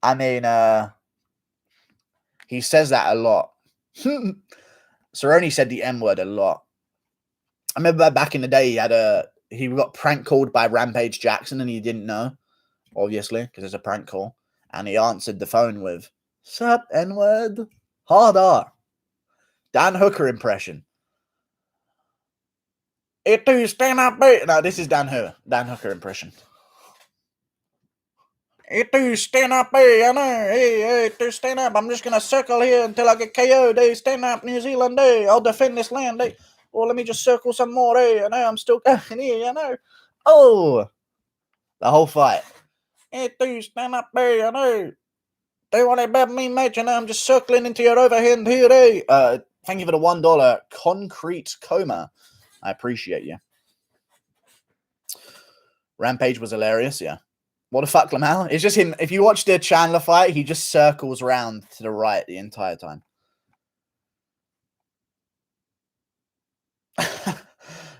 I mean, he says that a lot. Cerrone said the N-word a lot. I remember back in the day he got prank called by Rampage Jackson and he didn't know, obviously, because it's a prank call. And he answered the phone with, "Sup, N-word? Hard R." Dan Hooker impression. It do stand up, mate. No, this is Dan Hooker impression. It do stand up, hey, I know. Hey, it do stand up. I'm just gonna circle here until I get KO'd. Hey, stand up, New Zealand. Hey, I'll defend this land. Hey, well, let me just circle some more. Hey, I know I'm still going here. I know. Oh, the whole fight. It do stand up, hey, I know. Don't worry about me, mate. You know I'm just circling into your overhand here. Hey, thank you for the $1 concrete coma. I appreciate you. Rampage was hilarious. Yeah. What the fuck, Lamal? It's just him. If you watch the Chandler fight, he just circles around to the right the entire time.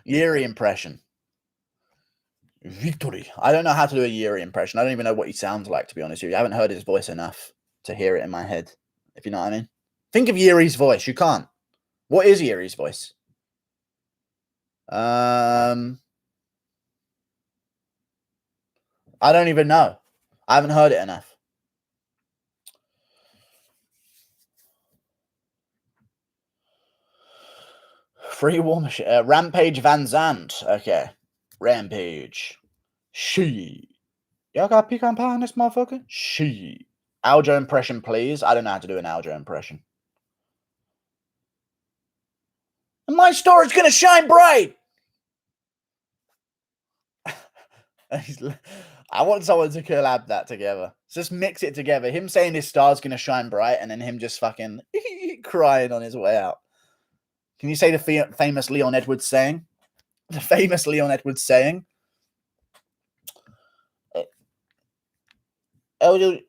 Yuri impression. Victory. I don't know how to do a Yuri impression. I don't even know what he sounds like, to be honest with you. I haven't heard his voice enough to hear it in my head, if you know what I mean. Think of Yuri's voice. You can't. What is Yuri's voice? I don't even know. I haven't heard it enough. Free war machine. Rampage Van Zandt. Okay. Rampage. She. Y'all got pecan pie in this motherfucker? She. Aljo impression, please. I don't know how to do an Aljo impression. And my store's gonna shine bright. I want someone to collab that together. Just mix it together. Him saying his star's gonna shine bright, and then him just fucking crying on his way out. Can you say the famous Leon Edwards saying? The famous Leon Edwards saying. Elder,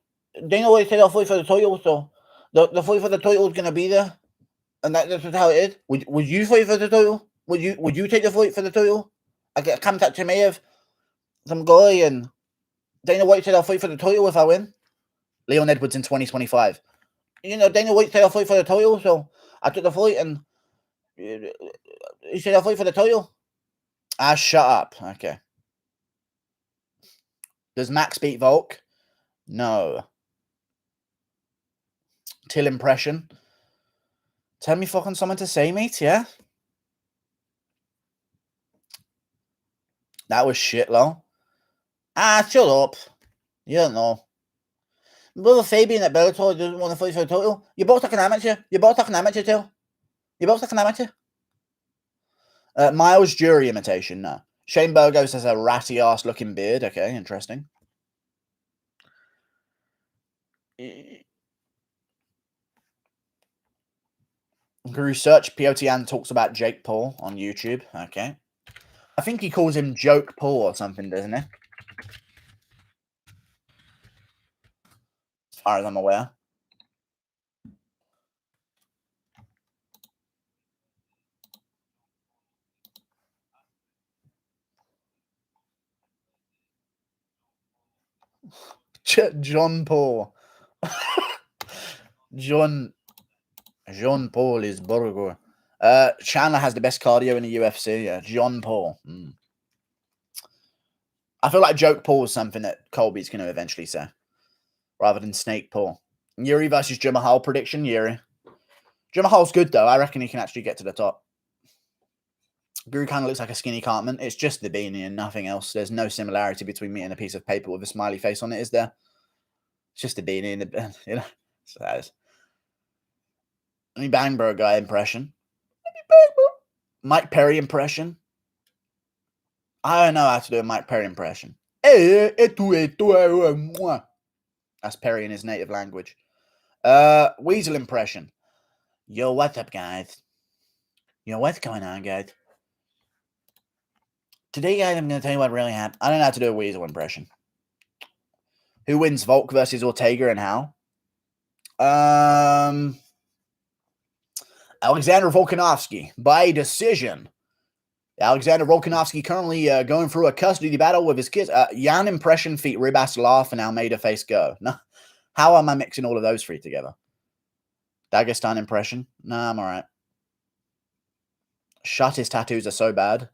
Dana always said I'll fight for the title, so the fight for the title is gonna be there, and that's how it is. Would you fight for the title? Would you take the fight for the title? I get a contact to me of some guy, and Dana White said I'll fight for the title if I win. Leon Edwards in 2025. You know, Dana White said I'll fight for the title, so I took the fight, and he said I'll fight for the title. Ah, shut up. Okay. Does Max beat Volk? No. Till impression. Tell me fucking someone to say, mate, yeah? That was shit, lol. Ah, shut up. You don't know. Brother Fabian at Bellator doesn't want to fight for the title. You're both like an amateur. You're both like an amateur, Till. You're both like an amateur. Miles Jury imitation, no. Shane Burgos has a ratty ass looking beard. Okay, interesting. Research POTN talks about Jake Paul on YouTube. Okay. I think he calls him Joke Paul or something, doesn't he? As far as I'm aware. John Paul. John Paul is burger. Chandler has the best cardio in the UFC. Yeah, John Paul. I feel like Joke Paul is something that Colby's going to eventually say, rather than Snake Paul. Yuri versus Jimahal prediction. Yuri. Jimahal's good though. I reckon he can actually get to the top. Guru kind of looks like a skinny Cartman. It's just the beanie and nothing else. There's no similarity between me and a piece of paper with a smiley face on it, is there? It's just a beanie and the, you know. So that is. Any Bang Bro guy impression? Mike Perry impression? I don't know how to do a Mike Perry impression. That's Perry in his native language. Weasel impression. Yo, what's up, guys? Yo, what's going on, guys? Today, guys, I'm going to tell you what really happened. I don't know how to do a Weasel impression. Who wins Volk versus Ortega and how? Alexander Volkanovski by decision. Alexander Volkanovski currently going through a custody battle with his kids. Jan impression feat Ribas laugh and Almeida face go. No, how am I mixing all of those three together? Dagestan impression. Nah, I'm all right. Shut, his tattoos are so bad.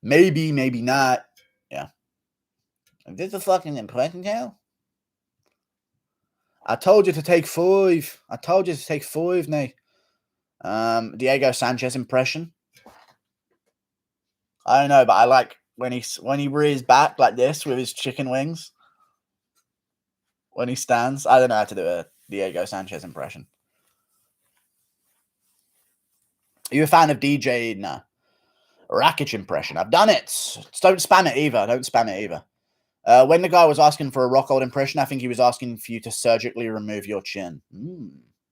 Maybe, maybe not. Yeah. Is this a fucking impression now? I told you to take 5. I told you to take 5, Nate. Diego Sanchez impression. I don't know, but I like when he rears back like this with his chicken wings. When he stands. I don't know how to do a Diego Sanchez impression. Are you a fan of DJ? No. Rakic impression. I've done it. Don't spam it either. Don't spam it either. When the guy was asking for a Rockhold impression, I think he was asking for you to surgically remove your chin.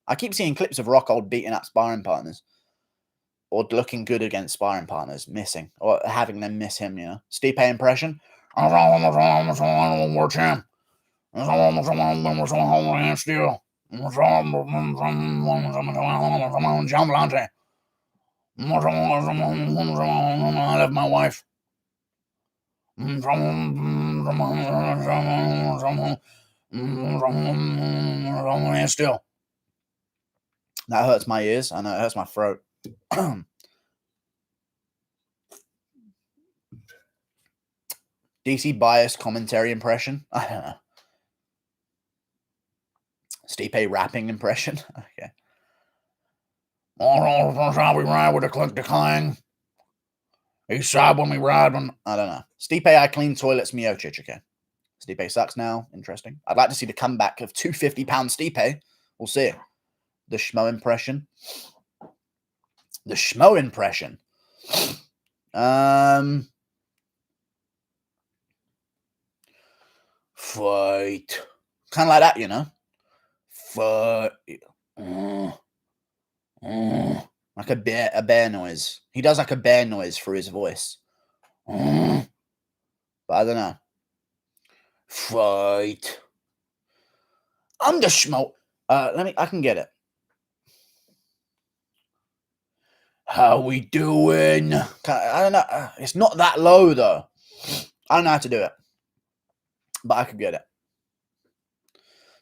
I keep seeing clips of Rockhold beating up sparring partners. Or looking good against sparring partners, missing. Or having them miss him, you know. Stipe impression. War champ. Still. John Blanche. I love my wife. Still. That hurts my ears. I know it hurts my throat. DC biased commentary impression. I don't know. Stipe rapping impression. Okay. How we ride with a click decline. He's sad when we ride when I don't know. Stipe, I clean toilets, Miocic. Okay. Stipe sucks now. Interesting. I'd like to see the comeback of 250-pound Stipe. We'll see. The Schmo impression. The Schmo impression. Fight. Kind of like that, you know. Fight. Like a bear noise. He does like a bear noise through his voice. But I don't know. Fight. I'm the Schmo. I can get it. How we doing? I don't know. It's not that low though. I don't know how to do it. But I could get it.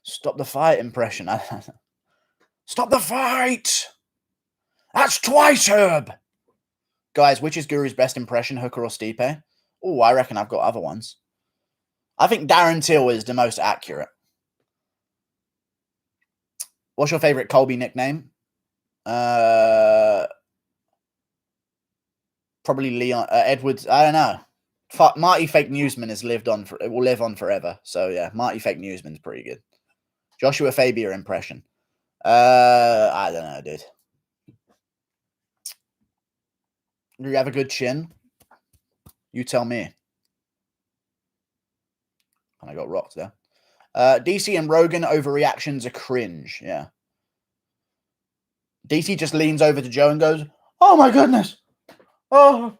Stop the fight impression. Stop the fight! That's twice, Herb! Guys, which is Guru's best impression, Hooker or Stipe? Oh, I reckon I've got other ones. I think Darren Till is the most accurate. What's your favorite Colby nickname? Probably Leon Edwards. I don't know. Marty Fake Newsman has lived on. It will live on forever. So yeah, Marty Fake Newsman's pretty good. Joshua Fabia impression. I don't know, dude. Do you have a good chin? You tell me. And I got rocked there. DC and Rogan overreactions are cringe. Yeah. DC just leans over to Joe and goes, "Oh my goodness. Oh,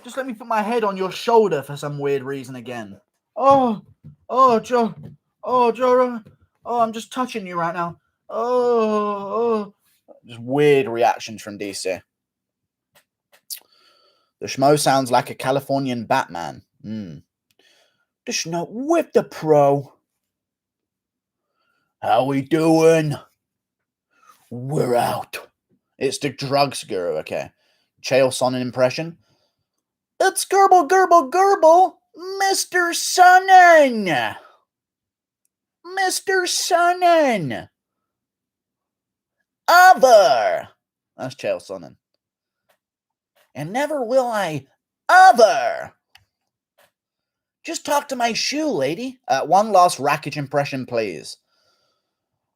just let me put my head on your shoulder for some weird reason again. Oh, Joe. Oh, Joe. Oh, I'm just touching you right now. Oh. Just weird reactions from DC. The Schmo sounds like a Californian Batman. The Schmo with the pro. How we doing? We're out. It's the drugs guru, okay. Chael Sonnen impression. It's Gerbil, Gerbil, Gerbil, Mr. Sonnen. Mr. Sonnen. Other. That's Chael Sonnen. And never will I other. Just talk to my shoe, lady. One last Rakic impression, please.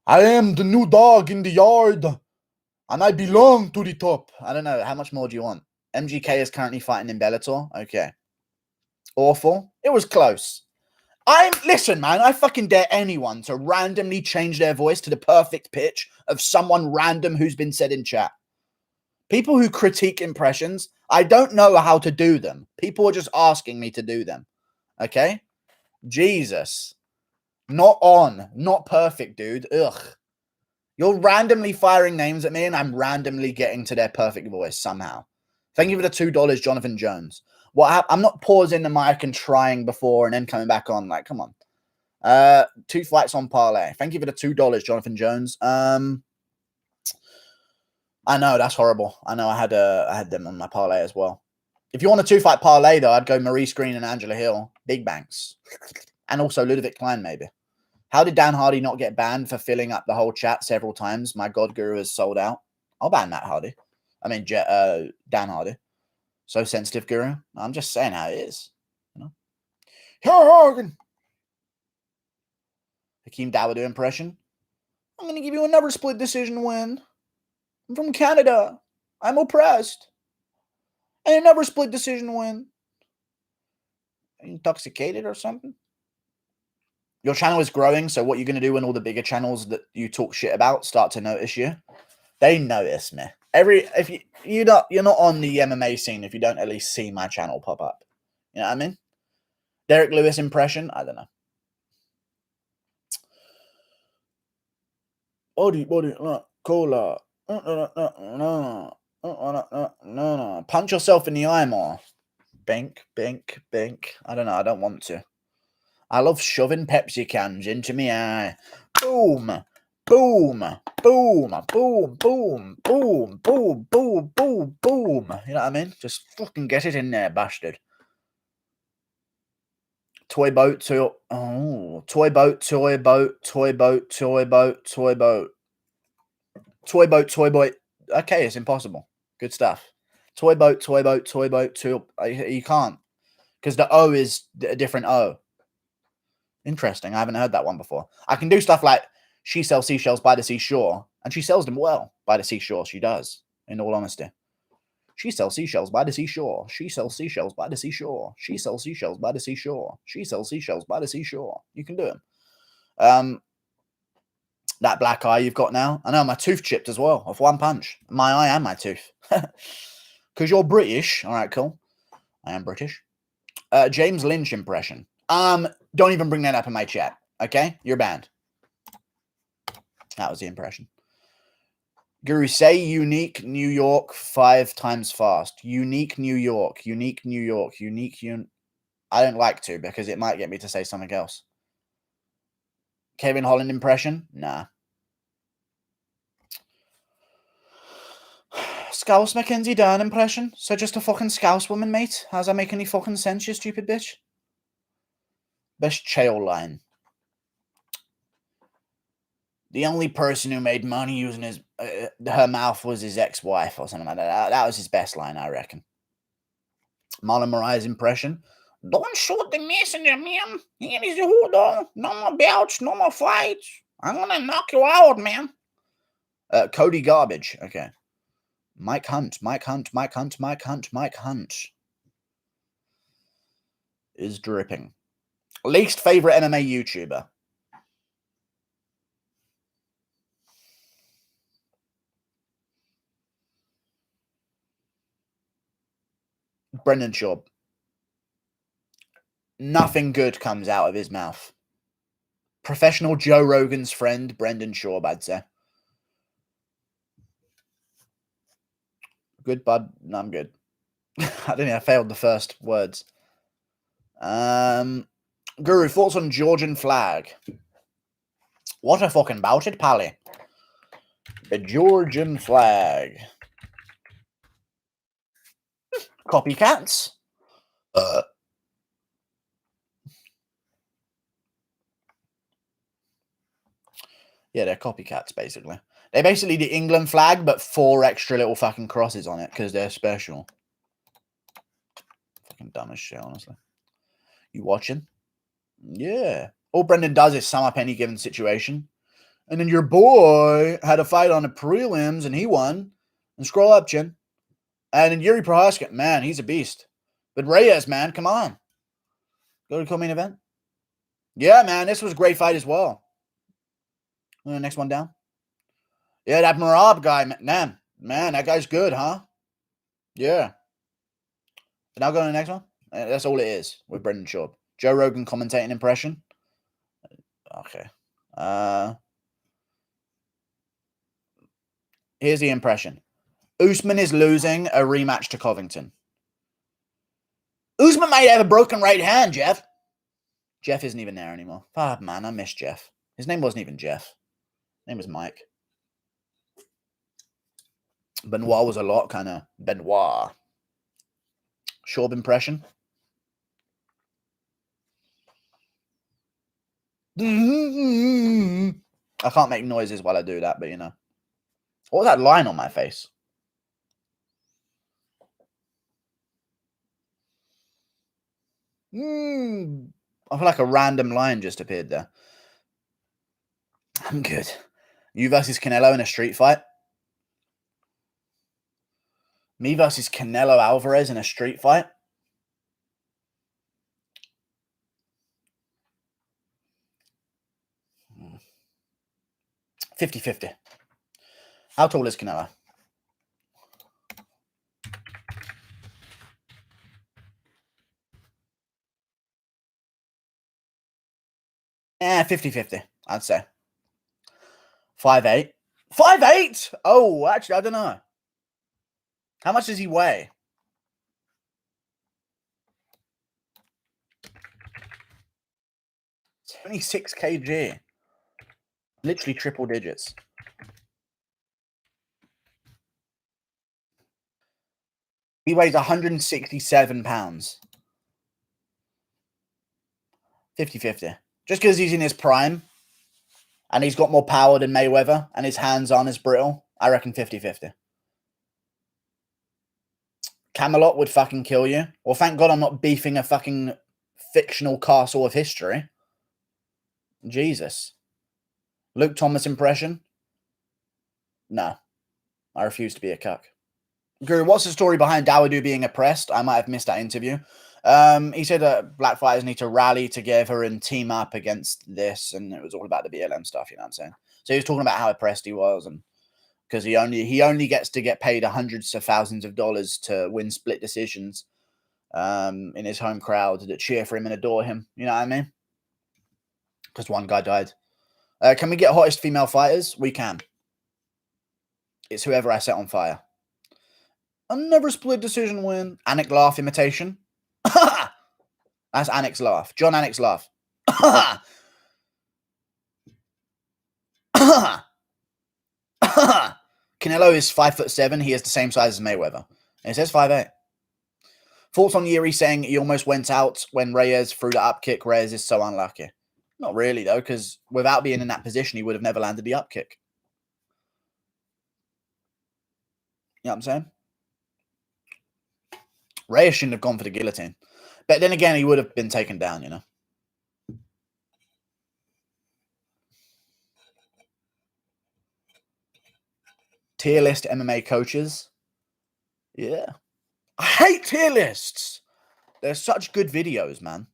I am the new dog in the yard, and I belong to the top. I don't know. How much more do you want? MGK is currently fighting in Bellator. Okay. Awful. It was close. Listen, man, I fucking dare anyone to randomly change their voice to the perfect pitch of someone random who's been said in chat. People who critique impressions, I don't know how to do them. People are just asking me to do them. Okay? Jesus. Not on. Not perfect, dude. Ugh. You're randomly firing names at me and I'm randomly getting to their perfect voice somehow. Thank you for the $2, Jonathan Jones. I'm not pausing the mic and trying before and then coming back on. Like, come on. 2 fights on parlay. Thank you for the $2, Jonathan Jones. I know, that's horrible. I know I had them on my parlay as well. If you want a 2-fight parlay, though, I'd go Maurice Green and Angela Hill. Big banks. And also Ludovic Klein, maybe. How did Dan Hardy not get banned for filling up the whole chat several times? My God Guru is sold out. I'll ban Matt Hardy. I mean, Dan Hardy. So sensitive, Guru. I'm just saying how it is. You know? Hakeem Dawodu impression. I'm going to give you another split decision win. I'm from Canada. I'm oppressed. And another split decision win. Are you intoxicated or something? Your channel is growing, so what you're going to do when all the bigger channels that you talk shit about start to notice you? They notice me. If you're not on the MMA scene if you don't at least see my channel pop up. You know what I mean? Derrick Lewis impression? I don't know. Cola. No. Punch yourself in the eye more. Bink. I don't know. I don't want to. I love shoving Pepsi cans into me eye. Boom. Boom. Boom. Boom. Boom. Boom. Boom. Boom. Boom. Boom. You know what I mean? Just fucking get it in there, bastard. Toy boat. Toy boat. Okay, it's impossible. Good stuff. Toy boat. You can't. Because the O is a different O. Interesting. I haven't heard that one before. I can do stuff like she sells seashells by the seashore, and she sells them well by the seashore. She does, in all honesty. She sells seashells by the seashore. She sells seashells by the seashore. She sells seashells by the seashore. She sells seashells by the seashore. You can do them. That black eye you've got now. I know my tooth chipped as well, off one punch. My eye and my tooth. Because you're British. All right, cool. I am British. James Lynch impression. Don't even bring that up in my chat. Okay? You're banned. That was the impression. Guru, say unique New York 5 times fast. Unique New York. Unique New York. I don't like to because it might get me to say something else. Kevin Holland impression? Nah. Scouse Mackenzie Dern impression? So just a fucking Scouse woman, mate? How's that make any fucking sense, you stupid bitch? Best Chael line. The only person who made money using her mouth was his ex-wife or something like that. That was his best line, I reckon. Marlon Moraes impression. Don't shoot the messenger, man. Here is the hoodoo. No more belts, no more fights. I'm gonna knock you out, man. Cody Garbage. Okay. Mike Hunt is dripping. Least favorite MMA YouTuber. Brendan Schaub. Nothing good comes out of his mouth. Professional Joe Rogan's friend, Brendan Schaub, I'd say. Good, bud. No, I'm good. I failed the first words. Guru, thoughts on Georgian flag? What a fucking bout it, Pally. The Georgian flag. Copycats. Yeah, they're copycats, basically. They're basically the England flag, but 4 extra little fucking crosses on it, because they're special. Fucking dumb as shit, honestly. You watching? Yeah. All Brendan does is sum up any given situation. And then your boy had a fight on the prelims, and he won. And scroll up, Chin. And then Yuri Prochazka, man, he's a beast. But Reyes, man, come on. Go to co-main event. Yeah, man, this was a great fight as well. Next one down. Yeah, that Marab guy, man, that guy's good, huh? Yeah. Now go to the next one. That's all it is with Brendan Schaub. Joe Rogan commentating impression. Okay. Here's the impression. Usman is losing a rematch to Covington. Usman might have a broken right hand, Jeff. Jeff isn't even there anymore. Ah, man, I miss Jeff. His name wasn't even Jeff. His name was Mike. Benoit was a lot, kind of Benoit. Schaub impression. I can't make noises while I do that, but you know. What was that line on my face? I feel like a random line just appeared there. I'm good. You versus Canelo in a street fight? Me versus Canelo Alvarez in a street fight? Hmm. 50-50. How tall is Canelo? Eh, 50-50, I'd say. 5'8". 5'8"? Oh, actually, I don't know. How much does he weigh? 26 kg. Literally triple digits. He weighs 167 pounds. 50-50. Just because he's in his prime and he's got more power than Mayweather and his hands aren't as brittle, I reckon 50-50. Camelot would fucking kill you. Well, thank God I'm not beefing a fucking fictional castle of history. Jesus. Luke Thomas impression? No. I refuse to be a cuck. Guru, what's the story behind Dawoodu being oppressed? I might have missed that interview. He said that black fighters need to rally together and team up against this, and it was all about the BLM stuff, you know what I'm saying? So he was talking about how oppressed he was, and because he only gets to get paid hundreds of thousands of dollars to win split decisions in his home crowd that cheer for him and adore him, you know what I mean? Because one guy died. Can we get hottest female fighters? We can. It's whoever I set on fire. Another split decision win. Anik laugh imitation. That's Anik's laugh. John Anik's laugh. Canelo is 5'7". He is the same size as Mayweather. And it says 5'8". Thoughts on Yuri saying he almost went out when Reyes threw the up kick. Reyes is so unlucky. Not really, though, because without being in that position, he would have never landed the up kick. You know what I'm saying? Reyes shouldn't have gone for the guillotine. But then again, he would have been taken down, you know. Tier list MMA coaches. Yeah. I hate tier lists. They're such good videos, man.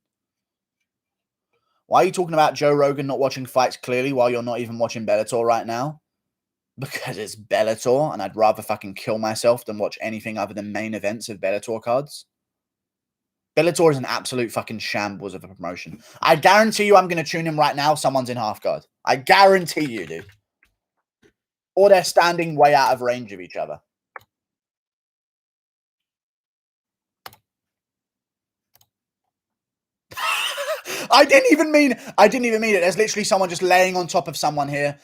Why are you talking about Joe Rogan not watching fights clearly while you're not even watching Bellator right now? Because it's Bellator, and I'd rather fucking kill myself than watch anything other than main events of Bellator cards. Bellator is an absolute fucking shambles of a promotion. I guarantee you I'm going to tune in right now. Someone's in half guard. I guarantee you, dude. Or they're standing way out of range of each other. I didn't even mean it. There's literally someone just laying on top of someone here.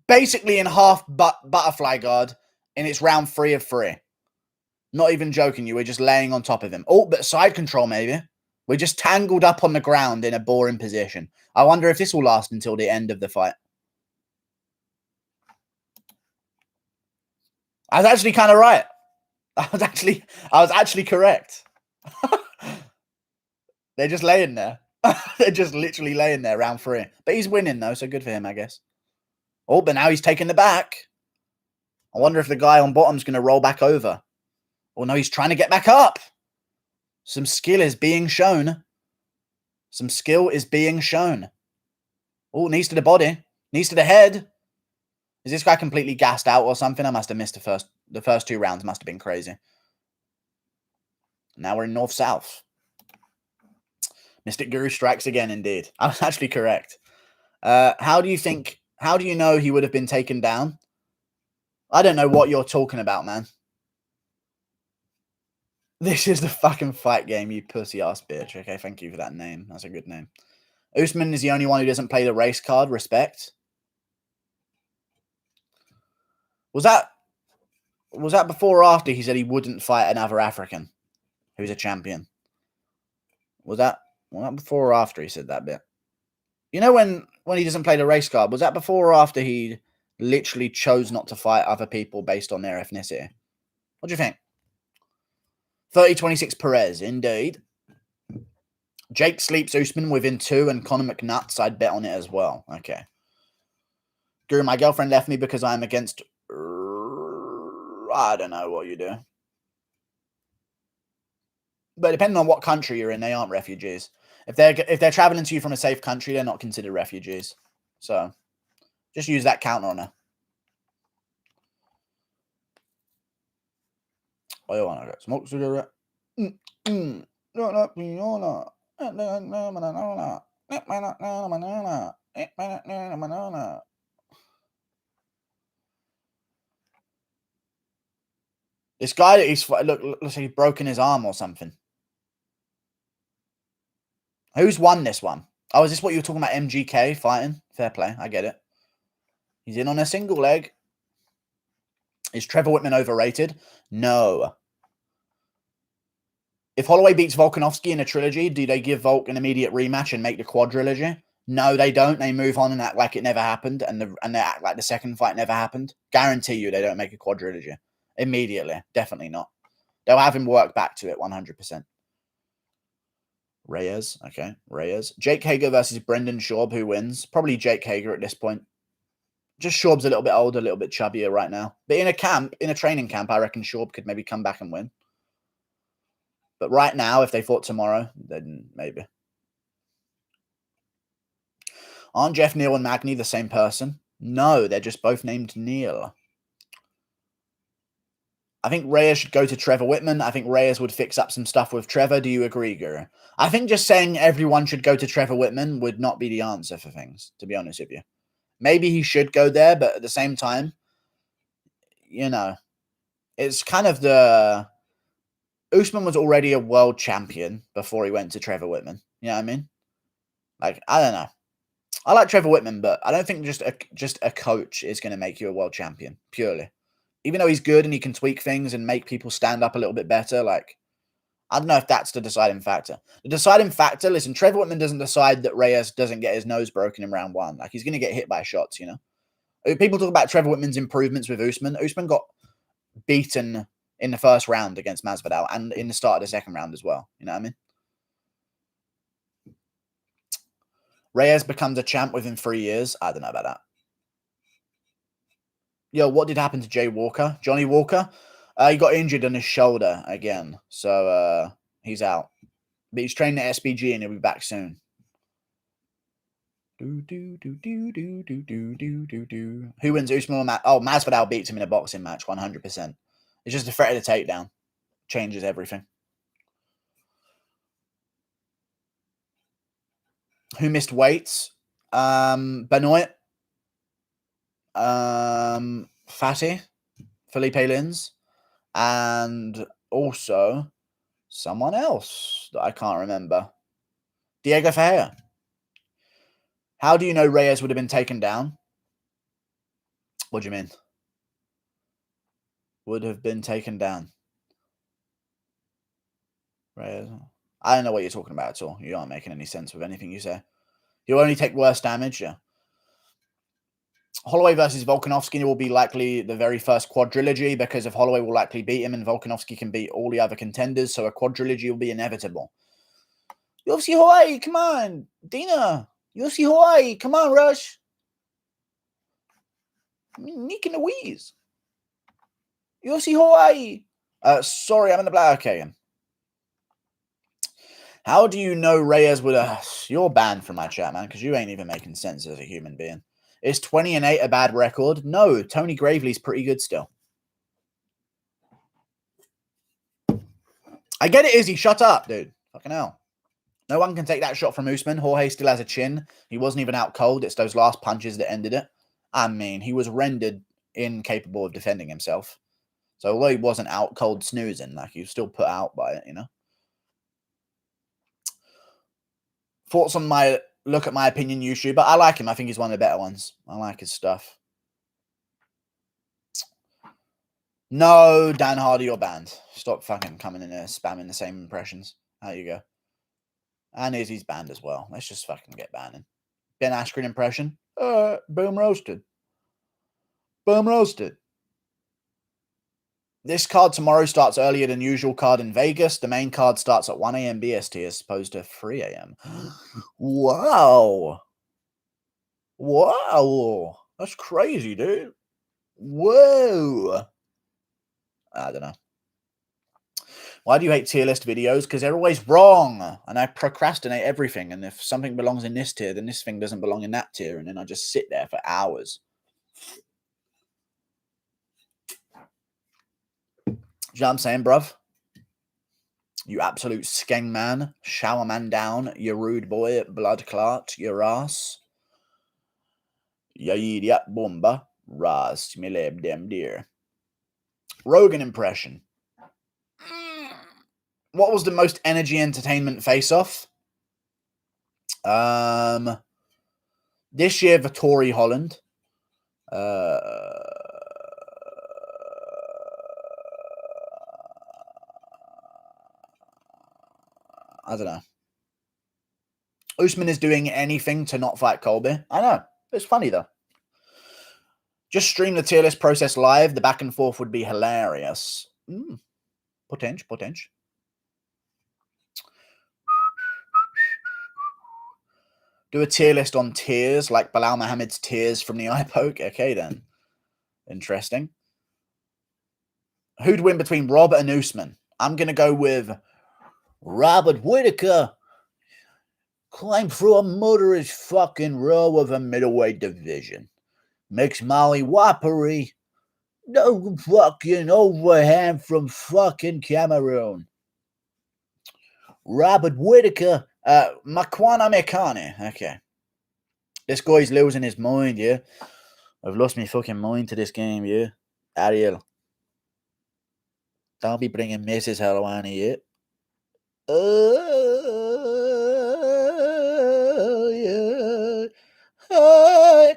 Basically in half butterfly guard. And it's round 3 of 3. Not even joking you. We're just laying on top of him. Oh, but side control maybe. We're just tangled up on the ground in a boring position. I wonder if this will last until the end of the fight. I was actually kind of right. I was actually correct. They're just laying there. They're just literally laying there round 3. But he's winning though, so good for him, I guess. Oh, but now he's taking the back. I wonder if the guy on bottom's going to roll back over. Oh no, he's trying to get back up. Some skill is being shown. Some skill is being shown. Oh, knees to the body. Knees to the head. Is this guy completely gassed out or something? I must have missed the first 2 rounds. Must have been crazy. Now we're in north-south. Mystic Guru strikes again, indeed. I was actually correct. How do you know he would have been taken down? I don't know what you're talking about, man. This is the fucking fight game, you pussy-ass bitch. Okay, thank you for that name. That's a good name. Usman is the only one who doesn't play the race card. Respect. Was that before or after he said he wouldn't fight another African who's a champion? Was that before or after he said that bit? You know when he doesn't play the race card, was that before or after he literally chose not to fight other people based on their ethnicity? What do you think? 30-26 Perez, indeed. Jake sleeps Usman within 2 and Conor McNuts, I'd bet on it as well. Okay. Guru, my girlfriend left me because I'm against... I don't know what you do. But depending on what country you're in, they aren't refugees. If they're traveling to you from a safe country, they're not considered refugees. So, just use that counter on her. Oh, you want to get smoke cigarette? This guy that he's looks like he's broken his arm or something. Who's won this one? Oh, is this what you were talking about? MGK fighting? Fair play. I get it. He's in on a single leg. Is Trevor Whitman overrated? No. If Holloway beats Volkanovski in a trilogy, do they give Volk an immediate rematch and make the quadrilogy? No, they don't. They move on and act like it never happened, and they act like the second fight never happened. Guarantee you they don't make a quadrilogy immediately. Definitely not. They'll have him work back to it 100%. Reyes. Okay, Reyes. Jake Hager versus Brendan Schaub. Who wins? Probably Jake Hager at this point. Just Schaub's a little bit older, a little bit chubbier right now. But in a training camp, I reckon Schaub could maybe come back and win. But right now, if they fought tomorrow, then maybe. Aren't Jeff Neal and Magny the same person? No, they're just both named Neil. I think Reyes should go to Trevor Whitman. I think Reyes would fix up some stuff with Trevor. Do you agree, Guru? I think just saying everyone should go to Trevor Whitman would not be the answer for things, to be honest with you. Maybe he should go there, but at the same time, you know, it's kind of the... Usman was already a world champion before he went to Trevor Whitman. You know what I mean? Like, I don't know. I like Trevor Whitman, but I don't think just a coach is going to make you a world champion, purely. Even though he's good and he can tweak things and make people stand up a little bit better, like, I don't know if that's the deciding factor. The deciding factor, listen, Trevor Whitman doesn't decide that Reyes doesn't get his nose broken in round 1. Like, he's going to get hit by shots, you know? People talk about Trevor Whitman's improvements with Usman. Usman got beaten in the first round against Masvidal and in the start of the second round as well. You know what I mean? Reyes becomes a champ within 3 years. I don't know about that. Yo, what did happen to Jay Walker? Johnny Walker? He got injured on his shoulder again. So, he's out. But he's training at SBG and he'll be back soon. Who wins Usman or Matt? Oh, Masvidal beats him in a boxing match, 100%. It's just a threat of the takedown. Changes everything. Who missed weights? Benoit. Fatty. Felipe Lins. And also someone else that I can't remember. Diego Ferreira. How do you know Reyes would have been taken down? What do you mean? Would have been taken down. Reyes. I don't know what you're talking about at all. You aren't making any sense with anything you say. You'll only take worse damage, yeah. Holloway versus Volkanovski will be likely the very first quadrilogy because if Holloway will likely beat him and Volkanovski can beat all the other contenders, so a quadrilogy will be inevitable. UFC Hawaii, come on. Dina, UFC Hawaii, come on, Rush. Nick and Louise. UFC Hawaii. Sorry, I'm in the black. Okay. How do you know Reyes would you're banned from my chat, man, because you ain't even making sense as a human being. Is 20-8 a bad record? No, Tony Gravely's pretty good still. I get it, Izzy. Shut up, dude. Fucking hell. No one can take that shot from Usman. Jorge still has a chin. He wasn't even out cold. It's those last punches that ended it. I mean, he was rendered incapable of defending himself. So although he wasn't out cold snoozing, like he was still put out by it, you know. Thoughts on my look at my opinion YouTuber? I like him. I think he's one of the better ones. I like his stuff. No, Dan Hardy, you're banned. Stop fucking coming in there spamming the same impressions. There you go. And Izzy's banned as well. Let's just fucking get banning. Ben Askren impression. Boom roasted. Boom roasted. This card tomorrow starts earlier than usual card in Vegas. The main card starts at 1 a.m. BST as opposed to 3 a.m. Wow. Wow. That's crazy, dude. Whoa. I don't know. Why do you hate tier list videos? Because they're always wrong. And I procrastinate everything. And if something belongs in this tier, then this thing doesn't belong in that tier. And then I just sit there for hours. You know what I'm saying, bruv? You absolute skeng man. Shower man down. You rude boy. Blood clot. Your ass. Ya idiot bomba. Ras. Me leb dem dear. Rogan impression. What was the most energy entertainment face-off? This year, Vittori Holland. I don't know. Usman is doing anything to not fight Colby. I know. It's funny, though. Just stream the tier list process live. The back and forth would be hilarious. Potential. Do a tier list on tiers, like Bilal Muhammad's tiers from the eye poke. Okay, then. Interesting. Who'd win between Rob and Usman? I'm going to go with Robert Whittaker. Climb through a murderous fucking row of a middleweight division. Makes Molly Wapari. No fucking overhand from fucking Cameroon. Robert Whittaker. Makwana Mekane. Okay. This guy's losing his mind, yeah? I've lost my fucking mind to this game, yeah? Ariel. Don't be bringing Mrs. Helwani yet. Yeah.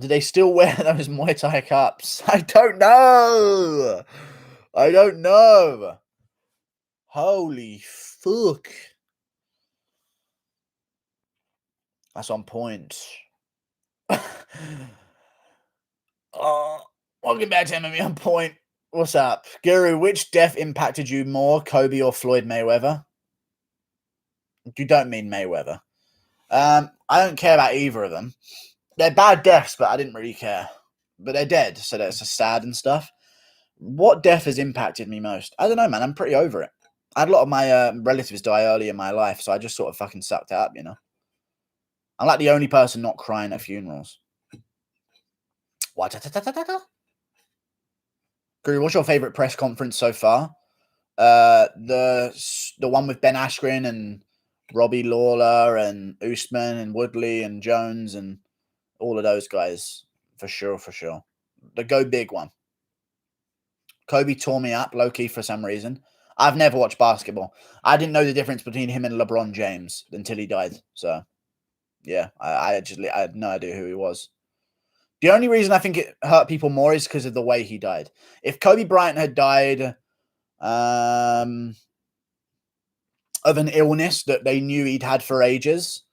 Do they still wear those Muay Thai cups? I don't know. Holy fuck. That's on point. Welcome back to MMA on point. What's up? Guru, which death impacted you more, Kobe or Floyd Mayweather? You don't mean Mayweather. I don't care about either of them. They're bad deaths, but I didn't really care. But they're dead, so that's sad and stuff. What death has impacted me most? I don't know, man. I'm pretty over it. I had a lot of my relatives die early in my life, so I just sort of fucking sucked it up, you know? I'm like the only person not crying at funerals. What? Guru, what's your favorite press conference so far? The one with Ben Askren and Robbie Lawler and Usman and Woodley and Jones and all of those guys, for sure. The Go Big one. Kobe tore me up, low-key, for some reason. I've never watched basketball. I didn't know the difference between him and LeBron James until he died. So, yeah, I had no idea who he was. The only reason I think it hurt people more is because of the way he died. If Kobe Bryant had died of an illness that they knew he'd had for ages,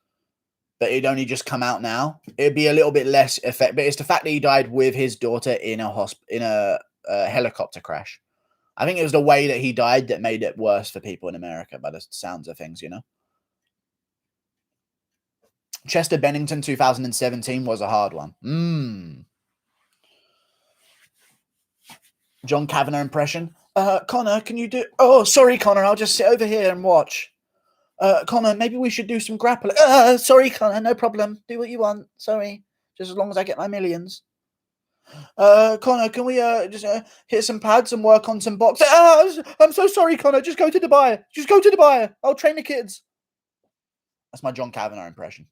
but it'd only just come out now, it'd be a little bit less effect. But it's the fact that he died with his daughter in a helicopter crash. I think it was the way that he died that made it worse for people in America by the sounds of things, you know. Chester Bennington 2017 was a hard one. John Kavanagh impression. Connor, can you do... Oh, sorry, Connor. I'll just sit over here and watch. Connor, maybe we should do some grappling. Sorry, Connor. No problem. Do what you want. Sorry. Just as long as I get my millions. Connor, can we just hit some pads and work on some boxing? I'm so sorry, Connor. Just go to Dubai. Just go to Dubai. I'll train the kids. That's my John Kavanagh impression.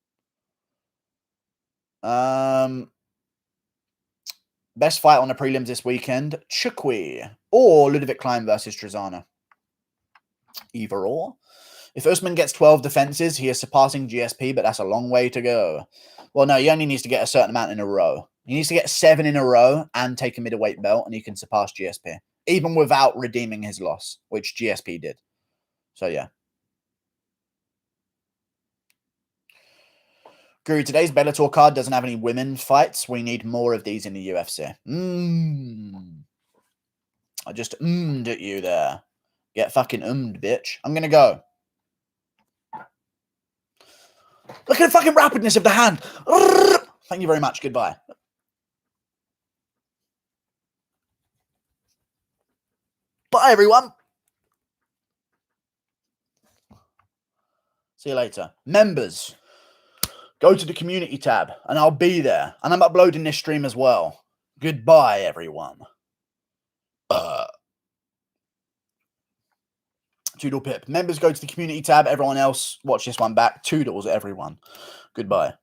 Best fight on the prelims this weekend: Chikadze or Ludovic Klein versus Trezana. Either or. If Usman gets 12 defenses, he is surpassing GSP, but that's a long way to go. Well, no, he only needs to get a certain amount in a row. He needs to get 7 in a row and take a middleweight belt, and he can surpass GSP, even without redeeming his loss, which GSP did. So, yeah. Guru, today's Bellator card doesn't have any women fights. We need more of these in the UFC. I just at you there. Get fucking bitch. I'm going to go. Look at the fucking rapidness of the hand. Thank you very much. Goodbye. Bye, everyone. See you later. Members, go to the community tab and I'll be there. And I'm uploading this stream as well. Goodbye, everyone. Toodle pip. Members, go to the community tab. Everyone else, watch this one back. Toodles, everyone. Goodbye.